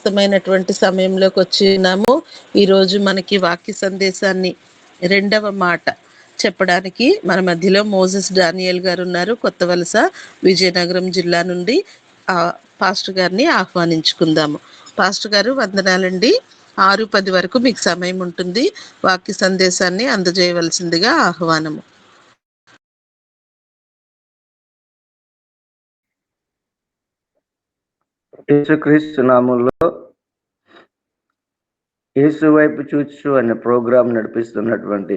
ప్రశస్తమైనటువంటి సమయంలోకి వచ్చినాము. ఈరోజు మనకి వాక్య సందేశాన్ని 2వ మాట చెప్పడానికి మన మధ్యలో మోసెస్ డానియల్ గారు ఉన్నారు. కొత్త వలస విజయనగరం జిల్లా నుండి. పాస్టర్ గారిని ఆహ్వానించుకుందాము. పాస్టర్ గారు వందనాలండి. 6:10 వరకు మీకు సమయం ఉంటుంది. వాక్య సందేశాన్ని అందజేయవలసిందిగా ఆహ్వానము. యేసుక్రీస్తు నామంలో యేసు వైపు చూచు అనే ప్రోగ్రాం నడిపిస్తున్నటువంటి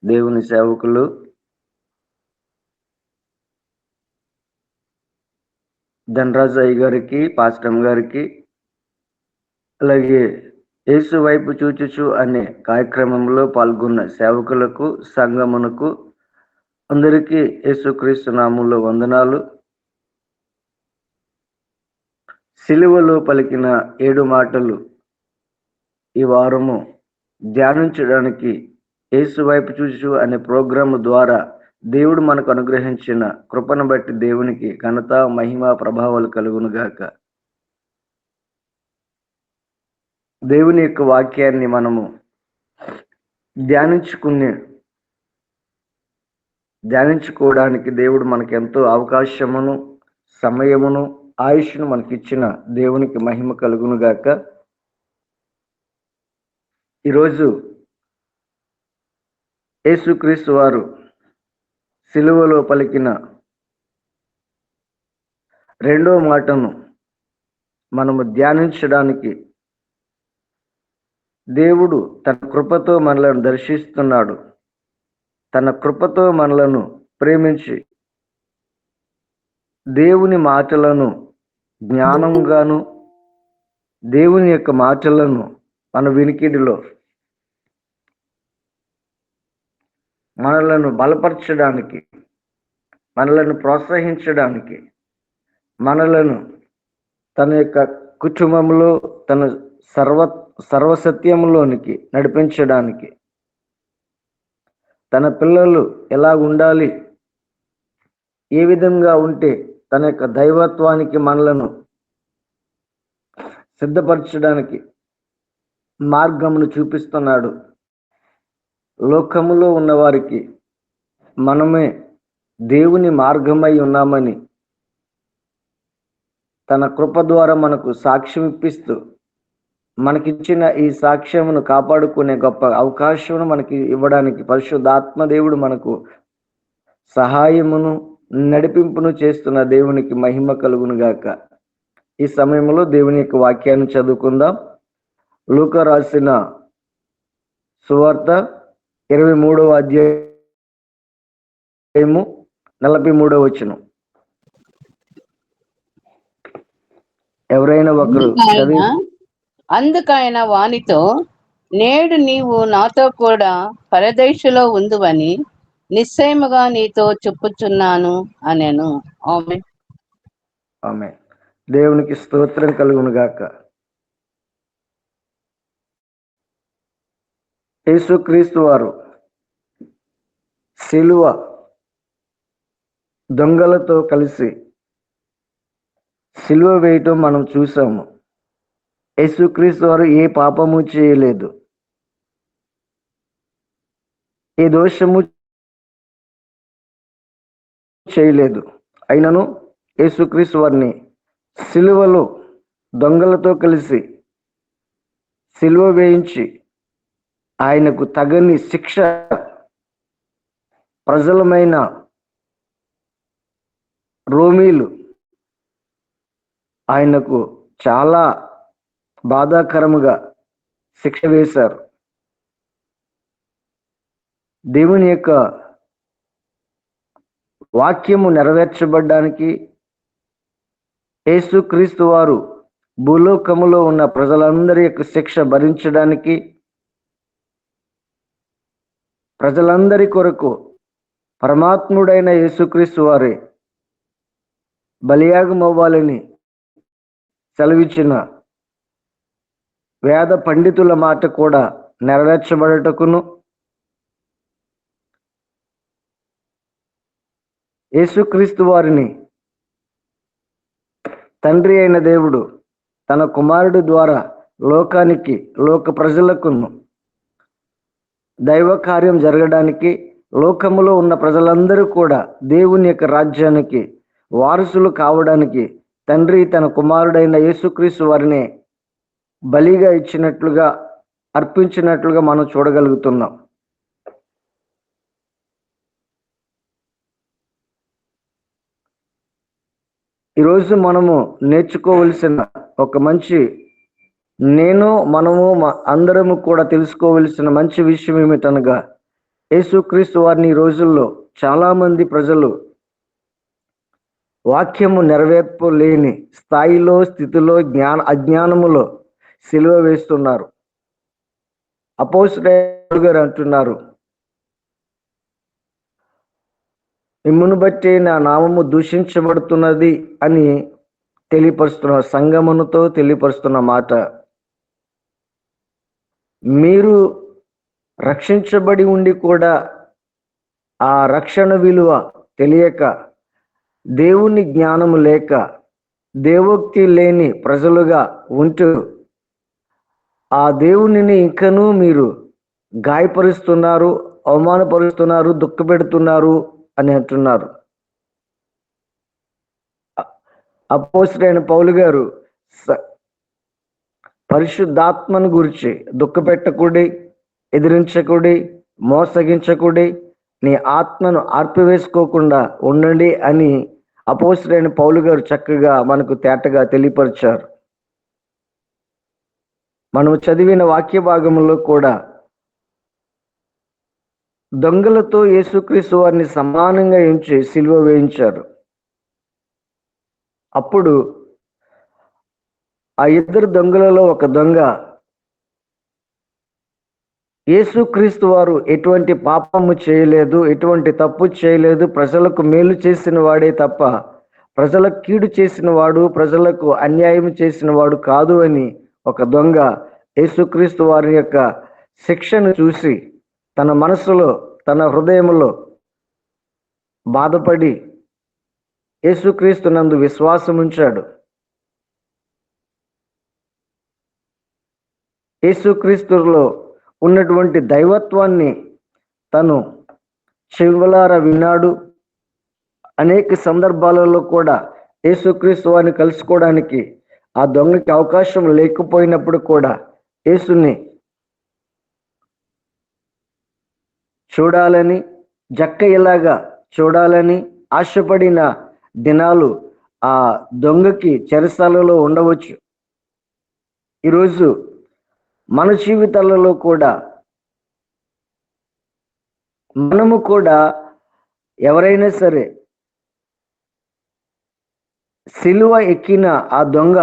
దేవుని సేవకులు, ధనరాజు అయ్య గారికి, పాస్టమ్ గారికి, అలాగే యేసు వైపు చూచుచు అనే కార్యక్రమంలో పాల్గొన్న సేవకులకు, సంఘమునకు అందరికీ యేసుక్రీస్తు నామంలో వందనాలు. సిలువలో పలికిన 7 మాటలు ఈ వారము ధ్యానించడానికి యేసు వైపు చూచు అనే ప్రోగ్రాము ద్వారా దేవుడు మనకు అనుగ్రహించిన కృపను బట్టి దేవునికి ఘనత, మహిమ, ప్రభావాలు కలుగును గాక. దేవుని యొక్క వాక్యాన్ని మనము ధ్యానించుకోవడానికి దేవుడు మనకు ఎంతో అవకాశమును, సమయమును, ఆయుష్ను మనకిచ్చిన దేవునికి మహిమ కలుగును గాక. ఈరోజు యేసుక్రీస్తు వారు సిలువలో పలికిన 2వ మాటను మనము ధ్యానించడానికి దేవుడు తన కృపతో మనలను దర్శిస్తున్నాడు. తన కృపతో మనలను ప్రేమించి దేవుని మాటలను జ్ఞానంగాను, దేవుని యొక్క మాటలను మన వినికిడిలో మనలను బలపరచడానికి, మనలను ప్రోత్సహించడానికి, మనలను తన యొక్క కుటుంబంలో తన సర్వసత్యంలోనికి నడిపించడానికి, తన పిల్లలు ఎలా ఉండాలి, ఏ విధంగా ఉంటే తన యొక్క దైవత్వానికి మనలను సిద్ధపరచడానికి మార్గమును చూపిస్తున్నాడు. లోకములో ఉన్న వారికి మనమే దేవుని మార్గమై ఉన్నామని తన కృప ద్వారా మనకు సాక్ష్యం ఇప్పిస్తూ, మనకిచ్చిన ఈ సాక్ష్యమును కాపాడుకునే గొప్ప అవకాశమును మనకి ఇవ్వడానికి పరిశుద్ధాత్మ దేవుడు మనకు సహాయమును, నడిపింపును చేస్తున్న దేవునికి మహిమ కలుగును గాక. ఈ సమయంలో దేవుని యొక్క వాక్యాన్ని చదువుకుందాం. లూకా రాసిన సువార్త 23వ అధ్యాయము 43వ వచనం. ఎవరైనా ఒకరు అందుకైన వానితో, నేడు నీవు నాతో కూడా పరదేశులో ఉందువని నిశ్చయముగా నీతో చెప్పుచున్నాను అనెను. ఆమేన్. ఆమేన్. దేవునికి స్తోత్రం కలుగును గాక. యేసుక్రీస్తు వారు సిలువ దొంగలతో కలిసి సిలువ వేయటం మనం చూసాము. యేసుక్రీస్తు వారు ఏ పాపము చేయలేదు, ఏ దోషము చేయలేదు. అయినను యేసుక్రీస్తు వారిని సిలువలో దొంగలతో కలిసి సిలువ వేయించి ఆయనకు తగని శిక్ష ప్రజలమైన రోమీలు ఆయనకు చాలా బాధాకరముగా శిక్ష వేశారు. దేవుని యొక్క వాక్యము నెరవేర్చబడ్డానికి, యేసుక్రీస్తు వారు భూలోకములో ఉన్న ప్రజలందరి యొక్క శిక్ష భరించడానికి, ప్రజలందరి కొరకు పరమాత్ముడైన యేసుక్రీస్తు వారే బలియాగం అవ్వాలని సెలవిచ్చిన వేద పండితుల మాట కూడా నెరవేర్చబడటకును, యేసుక్రీస్తు వారిని తండ్రి అయిన దేవుడు తన కుమారుడు ద్వారా లోకానికి, లోక ప్రజలకు దైవ కార్యం జరగడానికి, లోకములో ఉన్న ప్రజలందరూ కూడా దేవుని యొక్క రాజ్యానికి వారసులు కావడానికి తండ్రి తన కుమారుడైన యేసుక్రీస్తు వారిని బలిగా ఇచ్చినట్లుగా, అర్పించినట్లుగా మనం చూడగలుగుతున్నాం. ఈరోజు మనము నేర్చుకోవలసిన ఒక మంచి, మనము అందరము కూడా తెలుసుకోవలసిన మంచి విషయం ఏమిటనగా, యేసుక్రీస్తు వారిని ఈ రోజుల్లో చాలా మంది ప్రజలు వాక్యము నెరవేర్పలేని స్థాయిలో, స్థితిలో, అజ్ఞానములో సిలువ వేస్తున్నారు. అపోస్తలుడు గారు అంటున్నారు, మిమ్మును బట్టి నా నామము దూషించబడుతున్నది అని తెలియపరుస్తున్న, సంగమునుతో తెలియపరుస్తున్న మాట. మీరు రక్షించబడి ఉండి కూడా ఆ రక్షణ విలువ తెలియక, దేవుని జ్ఞానము లేక, దేవోక్తి లేని ప్రజలుగా ఉంటూ ఆ దేవునిని ఇంకనూ మీరు గాయపరుస్తున్నారు, అవమానపరుస్తున్నారు, దుఃఖపెడుతున్నారు అని అంటున్నారు. అపోస్తలుడైన పౌలు గారు పరిశుద్ధాత్మను గురించి దుఃఖపెట్టకుడి, ఎదిరించకుడి, మోసగించకుడి, నీ ఆత్మను ఆర్పివేసుకోకుండా ఉండండి అని అపోస్తలుడైన పౌలు గారు చక్కగా మనకు తేటగా తెలియపరిచారు. మనం చదివిన వాక్య భాగంలో కూడా దొంగలతో యేసుక్రీస్తు వారిని సమానంగా ఎంచి సిలువ వేయించారు. అప్పుడు ఆ ఇద్దరు దొంగలలో ఒక దొంగ, యేసుక్రీస్తు వారు ఎటువంటి పాపము చేయలేదు, ఎటువంటి తప్పు చేయలేదు, ప్రజలకు మేలు చేసిన వాడే తప్ప ప్రజలకు కీడు చేసిన వాడు, ప్రజలకు అన్యాయం చేసిన వాడు కాదు అని ఒక దొంగ యేసుక్రీస్తు వారి యొక్క శిక్షను చూసి తన మనసులో, తన హృదయంలో బాధపడి యేసుక్రీస్తు నందు విశ్వాసం ఉంచాడు. యేసుక్రీస్తులో ఉన్నటువంటి దైవత్వాన్ని తను చెవులారా విన్నాడు. అనేక సందర్భాలలో కూడా యేసుక్రీస్తు వారిని కలుసుకోవడానికి ఆ దొంగకి అవకాశం లేకపోయినప్పుడు కూడా యేసుని చూడాలని, జక్కయ్యలాగా చూడాలని ఆశపడిన దినాలు ఆ దొంగకి చెరసాలలో ఉండవచ్చు. ఈరోజు మన జీవితాలలో కూడా మనము కూడా ఎవరైనా సరే సిలువ ఎక్కిన ఆ దొంగ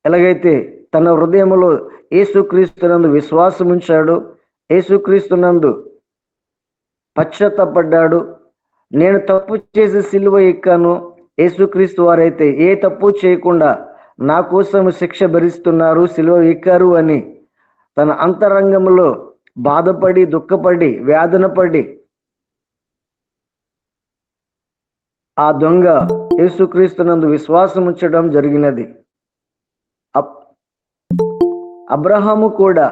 ఎలాగైతే తన హృదయంలో యేసుక్రీస్తునందు విశ్వాసం ఉంచాడో, యేసుక్రీస్తునందు పశ్చాత్తపడ్డాడు, నేను తప్పు చేసి సిలువ ఎక్కాను, యేసుక్రీస్తు వారైతే ఏ తప్పు చేయకుండా నా కోసం శిక్ష భరిస్తున్నారు, సిలువ ఎక్కారు అని తన అంతరంగంలో బాధపడి, దుఃఖపడి, వేదన పడి ఆ దొంగ యేసుక్రీస్తునందు విశ్వాసం ఉంచడం జరిగినది. అబ్రహాము కూడా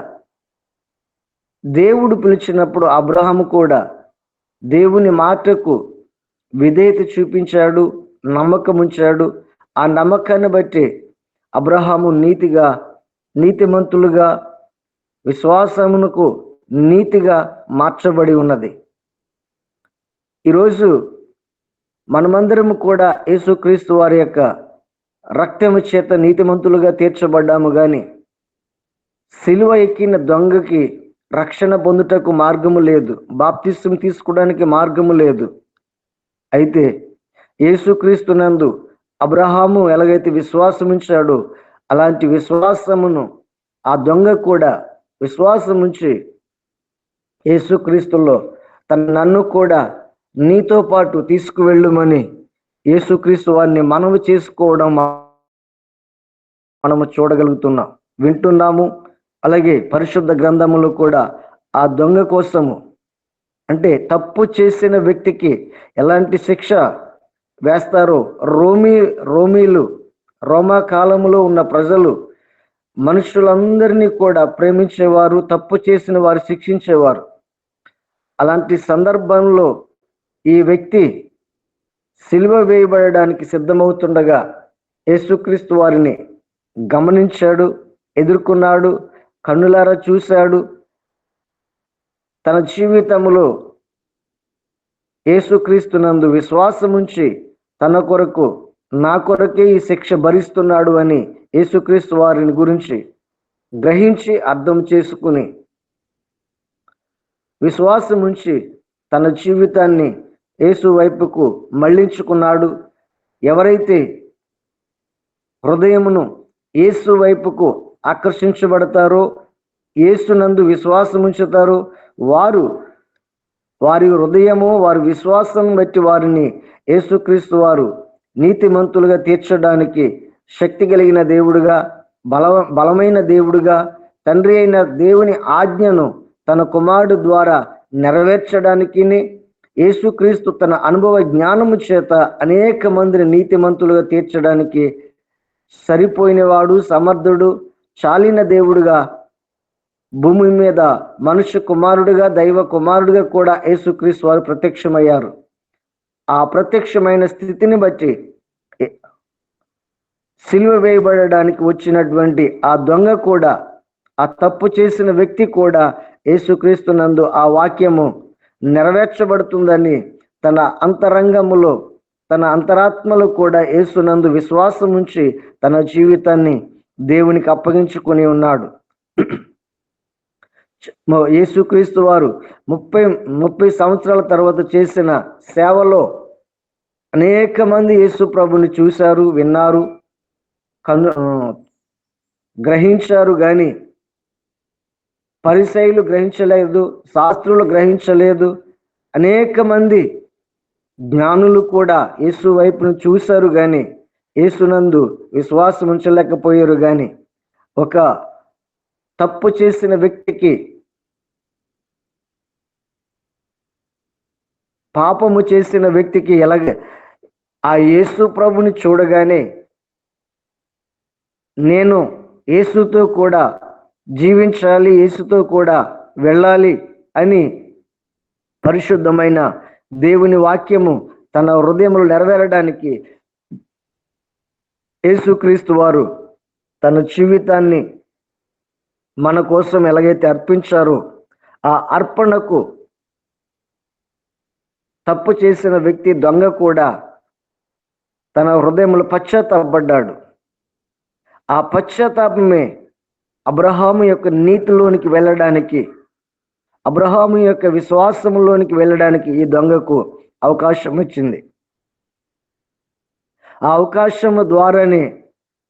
దేవుడు పిలిచినప్పుడు అబ్రహాము కూడా దేవుని మాటకు విధేయత చూపించాడు, నమ్మకం ఉంచాడు. ఆ నమ్మకాన్ని బట్టి అబ్రహాము నీతిమంతులుగా, విశ్వాసమునకు నీతిగా మార్చబడి ఉన్నది. ఈరోజు మనమందరము కూడా యేసుక్రీస్తు వారి యొక్క రక్తము చేత నీతిమంతులుగా తీర్చబడ్డాము. కానీ సిలువ ఎక్కిన దొంగకి రక్షణ పొందుటకు మార్గము లేదు, బాప్తిస్తం తీసుకోవడానికి మార్గము లేదు. అయితే యేసుక్రీస్తునందు అబ్రహాము ఎలాగైతే విశ్వాసం ఉంచాడో అలాంటి విశ్వాసమును ఆ దొంగ కూడా విశ్వాసం ఉంచి యేసుక్రీస్తులో నన్ను కూడా నీతో పాటు తీసుకువెళ్ళమని యేసుక్రీస్తు వారిని మనవి చేసుకోవడం మనము చూడగలుగుతున్నాం, వింటున్నాము. అలాగే పరిశుద్ధ గ్రంథములో కూడా ఆ దొంగ కోసము, అంటే తప్పు చేసిన వ్యక్తికి ఎలాంటి శిక్ష వేస్తారో రోమీలు రోమా కాలంలో ఉన్న ప్రజలు మనుషులందరినీ కూడా ప్రేమించేవారు, తప్పు చేసిన వారు శిక్షించేవారు. అలాంటి సందర్భంలో ఈ వ్యక్తి సిలువ వేయబడడానికి సిద్ధమవుతుండగా యేసుక్రీస్తు వారిని గమనించాడు, ఎదుర్కొన్నాడు, కన్నులారా చూశాడు. తన జీవితంలో యేసుక్రీస్తునందు విశ్వాసముంచి తన కొరకు, నా కొరకే ఈ శిక్ష భరిస్తున్నాడు అని యేసుక్రీస్తు వారిని గురించి గ్రహించి అర్థం చేసుకుని విశ్వాసముంచి తన జీవితాన్ని యేసు వైపుకు మళ్లించుకున్నాడు. ఎవరైతే హృదయమును యేసు వైపుకు ఆకర్షించబడతారో, యేసునందు విశ్వాసం ఉంచుతారో, వారి హృదయము, వారి విశ్వాసం బట్టి వారిని యేసుక్రీస్తు వారు నీతిమంతులుగా తీర్చడానికి శక్తి కలిగిన దేవుడుగా, బలమైన దేవుడుగా, తండ్రి అయిన దేవుని ఆజ్ఞను తన కుమారుడు ద్వారా నెరవేర్చడానికి, యేసుక్రీస్తు తన అనుభవ జ్ఞానము చేత అనేక మందిని నీతిమంతులుగా తీర్చడానికి సరిపోయినవాడు, సమర్థుడు, చాలిన దేవుడుగా భూమి మీద మనుష్య కుమారుడుగా, దైవ కుమారుడుగా కూడా యేసుక్రీస్తు వారు ప్రత్యక్షమయ్యారు. ఆ ప్రత్యక్షమైన స్థితిని బట్టి సిలువ వేయబడడానికి వచ్చినటువంటి ఆ దొంగ కూడా, ఆ తప్పు చేసిన వ్యక్తి కూడా యేసుక్రీస్తు నందు ఆ వాక్యము నెరవేర్చబడుతుందని తన అంతరంగములో, తన అంతరాత్మలో కూడా యేసునందు విశ్వాసం ఉంచి తన జీవితాన్ని దేవునికి అప్పగించుకొని ఉన్నాడు. యేసుక్రీస్తు వారు 30 సంవత్సరాల తర్వాత చేసిన సేవలో అనేక మంది యేసు ప్రభుని చూశారు, విన్నారు, గ్రహించారు. కానీ పరిసయ్యులు గ్రహించలేదు, శాస్త్రులు గ్రహించలేదు. అనేక మంది జ్ఞానులు కూడా యేసు వైపును చూశారు, కానీ యేసునందు విశ్వాసం ఉంచలేకపోయారు. కానీ ఒక తప్పు చేసిన వ్యక్తికి, పాపము చేసిన వ్యక్తికి ఎలాగ ఆ యేసు ప్రభుని చూడగానే నేను యేసుతో కూడా జీవించాలి, యేసుతో కూడా వెళ్ళాలి అని పరిశుద్ధమైన దేవుని వాక్యము తన హృదయంలో నెరవేరడానికి యేసుక్రీస్తు వారు తన జీవితాన్ని మన కోసం ఎలాగైతే అర్పించారో, ఆ అర్పణకు తప్పు చేసిన వ్యక్తి దొంగ కూడా తన హృదయంలో పశ్చాత్తాపడ్డాడు. ఆ పశ్చాత్తాపమే అబ్రహాము యొక్క నీతిలోనికి వెళ్ళడానికి, అబ్రహాము యొక్క విశ్వాసంలోనికి వెళ్ళడానికి ఈ దొంగకు అవకాశం వచ్చింది. ఆ అవకాశము ద్వారానే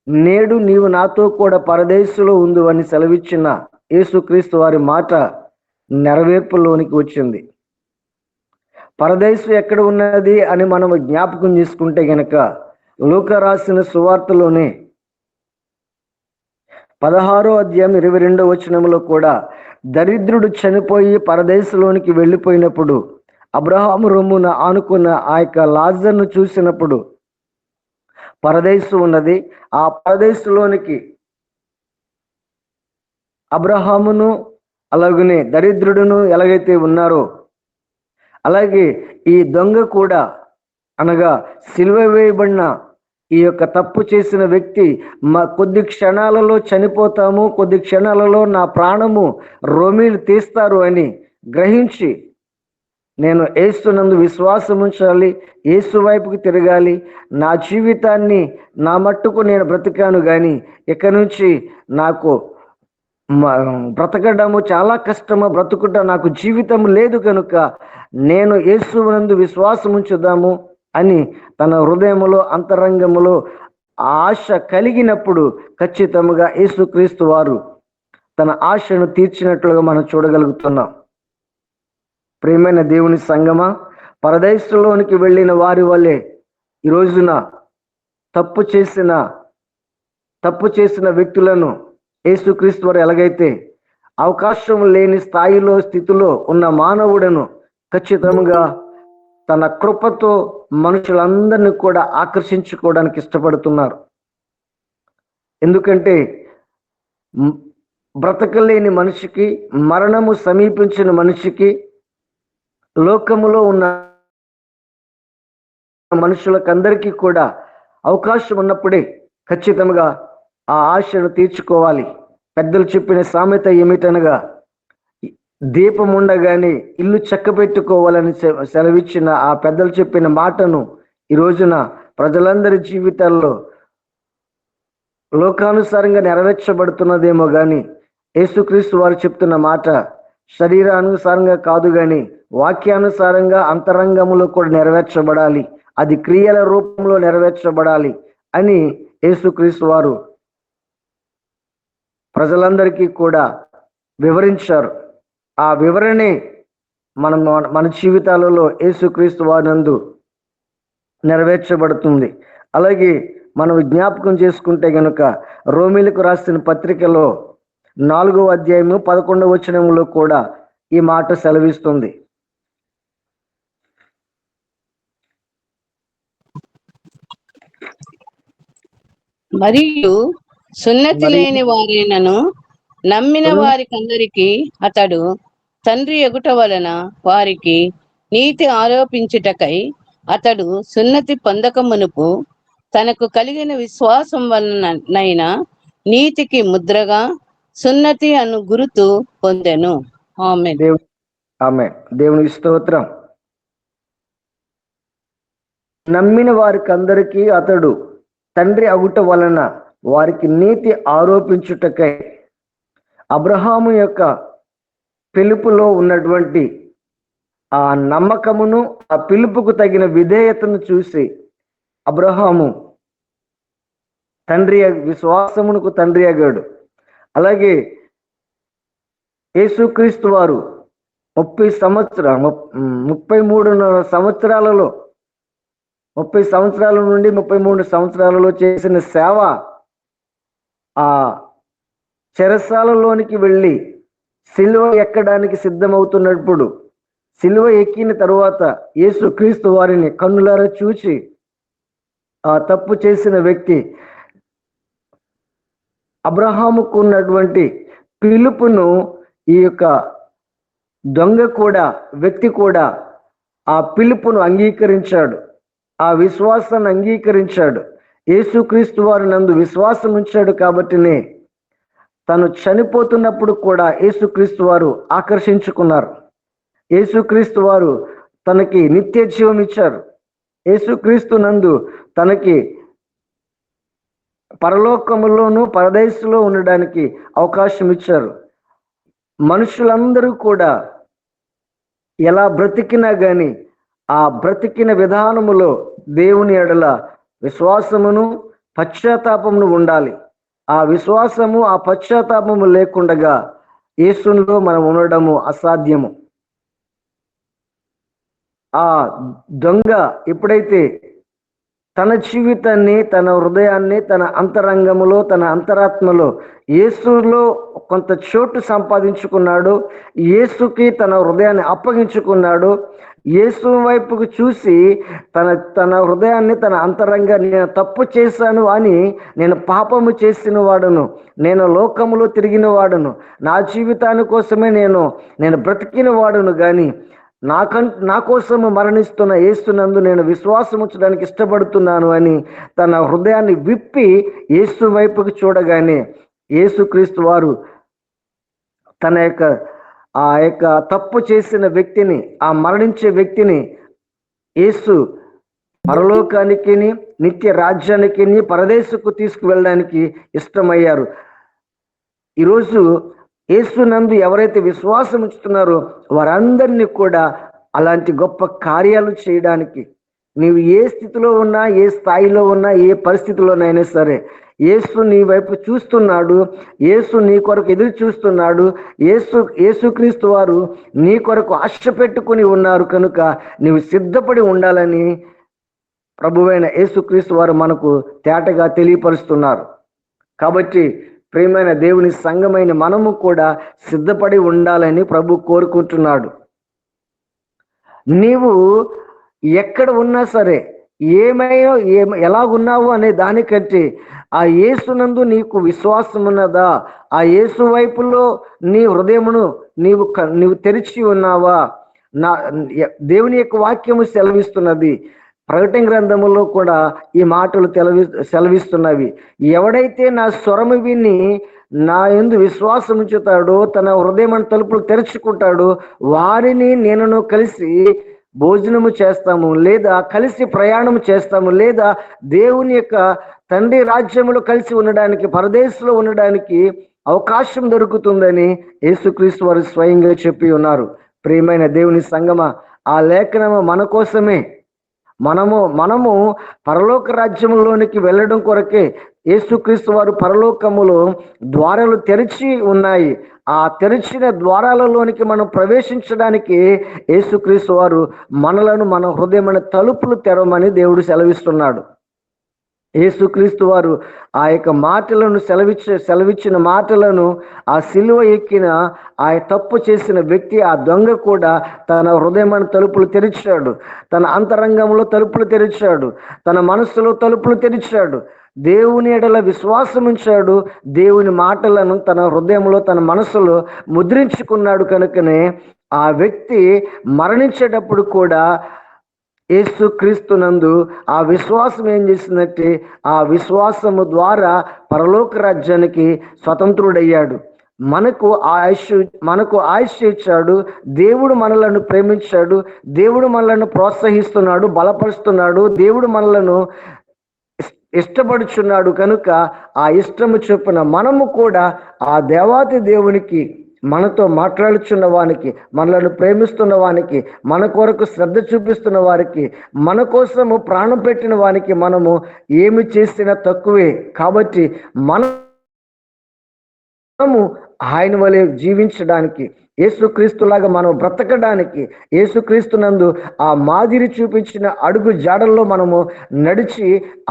నేడు నీవు నాతో కూడా పరదేశంలో ఉండు అని సెలవిచ్చిన యేసుక్రీస్తు వారి మాట నెరవేర్పులోనికి వచ్చింది. పరదేశం ఎక్కడ ఉన్నది అని మనం జ్ఞాపకం చేసుకుంటే గనక లూకా రాసిన సువార్తలోనే 16వ అధ్యాయం 22వ వచనంలో కూడా దరిద్రుడు చనిపోయి పరదేశంలోనికి వెళ్ళిపోయినప్పుడు అబ్రహాము రొమ్మున ఆనుకున్న ఆ యొక్క లాజర్ను చూసినప్పుడు పరదేశం ఉన్నది. ఆ పరదేశంలోనికి అబ్రహామును అలాగనే దరిద్రుడును ఎలాగైతే ఉన్నారో, అలాగే ఈ దొంగ కూడా, అనగా సిలువ వేయబడిన ఈ యొక్క తప్పు చేసిన వ్యక్తి కొద్ది క్షణాలలో చనిపోతాము, కొద్ది క్షణాలలో నా ప్రాణము రోమీలు తీస్తారు అని గ్రహించి నేను యేసునందు విశ్వాసం ఉంచాలి, యేసు వైపుకి తిరగాలి, నా జీవితాన్ని నా మట్టుకు నేను బ్రతికాను, కానీ ఇక నుంచి నాకు బ్రతకడము చాలా కష్టము, బ్రతుకుట నాకు జీవితం లేదు కనుక నేను యేసునందు విశ్వాసం ఉంచుదాము అని తన హృదయములో, అంతరంగములో ఆశ కలిగినప్పుడు ఖచ్చితంగా యేసుక్రీస్తు వారు తన ఆశను తీర్చినట్లుగా మనం చూడగలుగుతున్నాం. ప్రియమైన దేవుని సంగమా, పరదేశంలోనికి వెళ్ళిన వారి వల్లే ఈ రోజున తప్పు చేసిన వ్యక్తులను యేసుక్రీస్తు వారు ఎలాగైతే అవకాశం లేని స్థాయిలో, స్థితిలో ఉన్న మానవుడను ఖచ్చితంగా తన కృపతో మనుషులందరినీ కూడా ఆకర్షించుకోవడానికి ఇష్టపడుతున్నారు. ఎందుకంటే బ్రతకలేని మనిషికి, మరణము సమీపించిన మనిషికి, లోకములో ఉన్న మనుషులకందరికీ కూడా అవకాశం ఉన్నప్పుడే ఖచ్చితంగా ఆ ఆశను తీర్చుకోవాలి. పెద్దలు చెప్పిన సామెత ఏమిటనగా, దీపం ఉండగానే ఇల్లు చక్కబెట్టుకోవాలని సెలవిచ్చిన ఆ పెద్దలు చెప్పిన మాటను ఈ రోజున ప్రజలందరి జీవితాల్లో లోకానుసారంగా నెరవేర్చబడుతున్నదేమో కానీ యేసుక్రీస్తు వారు చెప్తున్న మాట శరీరానుసారంగా కాదు కానీ వాక్యానుసారంగా అంతరంగములో కూడా నెరవేర్చబడాలి, అది క్రియల రూపంలో నెరవేర్చబడాలి అని యేసుక్రీస్తు వారు ప్రజలందరికీ కూడా వివరించారు. ఆ వివరణే మన జీవితాలలో యేసుక్రీస్తు వారినందు నెరవేర్చబడుతుంది. అలాగే మనం జ్ఞాపకం చేసుకుంటే గనుక రోమీలకు రాసిన పత్రికలో 4వ అధ్యాయము 11వ వచనంలో కూడా ఈ మాట సెలవిస్తుంది. మరియు సున్నతి లేని వారైనను నమ్మిన వారికందరికి అతడు తండ్రి ఎగుట వలన వారికి నీతి ఆరోపించుటకై అతడు సున్నతి పొందక మునుపు తనకు కలిగిన విశ్వాసం వలనైనా నీతికి ముద్రగా సున్నతి అను గురుతు పొందెను. ఆమేన్. దేవుని స్తోత్రం. నమ్మిన వారికందరికీ అతడు తండ్రి అగుట వలన వారికి నీతి ఆరోపించుటకై, అబ్రహాము యొక్క పిలుపులో ఉన్నటువంటి ఆ నమ్మకమును, ఆ పిలుపుకు తగిన విధేయతను చూసి అబ్రహాము విశ్వాసమునకు తండ్రి అగాడు. అలాగే యేసుక్రీస్తు వారు 33 సంవత్సరాలలో 30 సంవత్సరాల నుండి 33 సంవత్సరాలలో చేసిన సేవ, ఆ చెరసాలలోనికి వెళ్ళి సిలువ ఎక్కడానికి సిద్ధమవుతున్నప్పుడు, సిలువ ఎక్కిన తరువాత యేసుక్రీస్తు వారిని కన్నులారా చూచి ఆ తప్పు చేసిన వ్యక్తి అబ్రహాముకు ఉన్నటువంటి పిలుపును ఈ యొక్క వ్యక్తి కూడా ఆ పిలుపును అంగీకరించాడు, ఆ విశ్వాసాన్ని అంగీకరించాడు. యేసుక్రీస్తు వారి నందు విశ్వాసం ఉంచాడు కాబట్టినే తను చనిపోతున్నప్పుడు కూడా యేసుక్రీస్తు వారు ఆకర్షించుకున్నారు. యేసుక్రీస్తు వారు తనకి నిత్య జీవం ఇచ్చారు. యేసుక్రీస్తు నందు తనకి పరలోకములోను పరదేశంలో ఉండడానికి అవకాశం ఇచ్చారు. మనుషులందరూ కూడా ఎలా బ్రతికినా గాని ఆ బ్రతికిన విధానములో దేవుని ఎడల విశ్వాసమును పశ్చాత్తాపమును ఉండాలి. ఆ విశ్వాసము, ఆ పశ్చాత్తాపము లేకుండగా యేసులో మనం ఉండడము అసాధ్యము. ఆ దొంగ ఎప్పుడైతే తన జీవితాన్ని, తన హృదయాన్ని, తన అంతరంగములో, తన అంతరాత్మలో యేసులో కొంత చోటు సంపాదించుకున్నాడు, యేసుకి తన హృదయాన్ని అప్పగించుకున్నాడు, యేసు వైపుకు చూసి తన హృదయాన్ని, తన అంతరంగాన్ని నేను తప్పు చేశాను అని, నేను పాపము చేసిన వాడును, నేను లోకములో తిరిగిన వాడును, నా జీవితాని కోసమే నేను బ్రతికిన వాడును, కానీ నా కోసము మరణిస్తున్న యేసునందు నేను విశ్వాసం ఉంచడానికి ఇష్టపడుతున్నాను అని తన హృదయాన్ని విప్పి యేసు వైపుకి చూడగానే యేసుక్రీస్తు వారు ఆ యొక్క తప్పు చేసిన వ్యక్తిని, ఆ మరణించే వ్యక్తిని యేసు పరలోకానికి, నిత్య రాజ్యానికి, పరదేశకు తీసుకువెళ్ళడానికి ఇష్టమయ్యారు. ఈరోజు యేసునందు ఎవరైతే విశ్వాసం ఉంచుతున్నారో వారందరినీ కూడా అలాంటి గొప్ప కార్యాలు చేయడానికి, నీవు ఏ స్థితిలో ఉన్నా, ఏ స్థాయిలో ఉన్నా, ఏ పరిస్థితిలోనైనా సరే యేసు నీ వైపు చూస్తున్నాడు, యేసు నీ కొరకు ఎదురు చూస్తున్నాడు, యేసుక్రీస్తు వారు నీ కొరకు ఆశ పెట్టుకుని ఉన్నారు. కనుక నీవు సిద్ధపడి ఉండాలని ప్రభువైన యేసుక్రీస్తు వారు మనకు తేటగా తెలియపరుస్తున్నారు. కాబట్టి ప్రియమైన దేవుని సంఘమైన మనము కూడా సిద్ధపడి ఉండాలని ప్రభు కోరుకుంటున్నాడు. నీవు ఎక్కడ ఉన్నా సరే, ఎలాగున్నావు అనే దానికంటే ఆ యేసునందు నీకు విశ్వాసం ఉన్నదా, ఆ యేసు వైపులో నీ హృదయమును నీవు తెరిచి ఉన్నావా? నా దేవుని యొక్క వాక్యము సెలవిస్తున్నది. ప్రకటన గ్రంథములో కూడా ఈ మాటలు సెలవిస్తున్నవి. ఎవడైతే నా స్వరము విని నా యందు విశ్వాసం ఉంచుతాడో, తన హృదయం తలుపులు తెరుచుకుంటాడో, వారిని నేను కలిసి భోజనము చేస్తాము, లేదా కలిసి ప్రయాణం చేస్తాము, లేదా దేవుని యొక్క తండ్రి రాజ్యములో కలిసి ఉండడానికి, పరదేశంలో ఉండడానికి అవకాశం దొరుకుతుందని యేసుక్రీస్తు వారు స్వయంగా చెప్పి ఉన్నారు. ప్రియమైన దేవుని సంగమా, ఆ లేఖనము మన కోసమే. మనము పరలోక రాజ్యములోనికి వెళ్ళడం కొరకే యేసుక్రీస్తు వారు పరలోకములో ద్వారాలు తెరిచి ఉన్నాయి. ఆ తెరిచిన ద్వారాలలోనికి మనం ప్రవేశించడానికి యేసుక్రీస్తు వారు మన హృదయమైన తలుపులు తెరవమని దేవుడు సెలవిస్తున్నాడు. యేసుక్రీస్తు వారు ఆ యొక్క మాటలను సెలవిచ్చిన మాటలను ఆ సిలువ ఎక్కిన ఆ తప్పు చేసిన వ్యక్తి, ఆ దొంగ కూడా తన హృదయమైన తలుపులు తెరిచాడు, తన అంతరంగంలో తలుపులు తెరిచాడు, తన మనస్సులో తలుపులు తెరిచాడు. దేవుని ఎడల విశ్వాసం ఉంచాడు. దేవుని మాటలను తన హృదయంలో, తన మనసులో ముద్రించుకున్నాడు. కనుకనే ఆ వ్యక్తి మరణించేటప్పుడు కూడా యేసుక్రీస్తునందు ఆ విశ్వాసం ఏం చేసిందంటే, ఆ విశ్వాసము ద్వారా పరలోక రాజ్యానికి స్వతంత్రుడయ్యాడు. మనకు ఆయుష్ ఇచ్చాడు. దేవుడు మనలను ప్రేమించాడు. దేవుడు మనలను ప్రోత్సహిస్తున్నాడు, బలపరుస్తున్నాడు. దేవుడు మనలను ఇష్టపడుచున్నాడు. కనుక ఆ ఇష్టము చొప్పున మనము కూడా ఆ దేవాతి దేవునికి, మనతో మాట్లాడుచున్న వానికి, మనలను ప్రేమిస్తున్న వానికి, మన కొరకు శ్రద్ధ చూపిస్తున్న వారికి, మన కోసము ప్రాణం పెట్టిన వానికి మనము ఏమి చేసినా తక్కువే. కాబట్టి మనము ఆయన వలె జీవించడానికి, యేసుక్రీస్తులాగా మనం బ్రతకడానికి, యేసుక్రీస్తునందు ఆ మాదిరి చూపించిన అడుగు జాడల్లో మనము నడిచి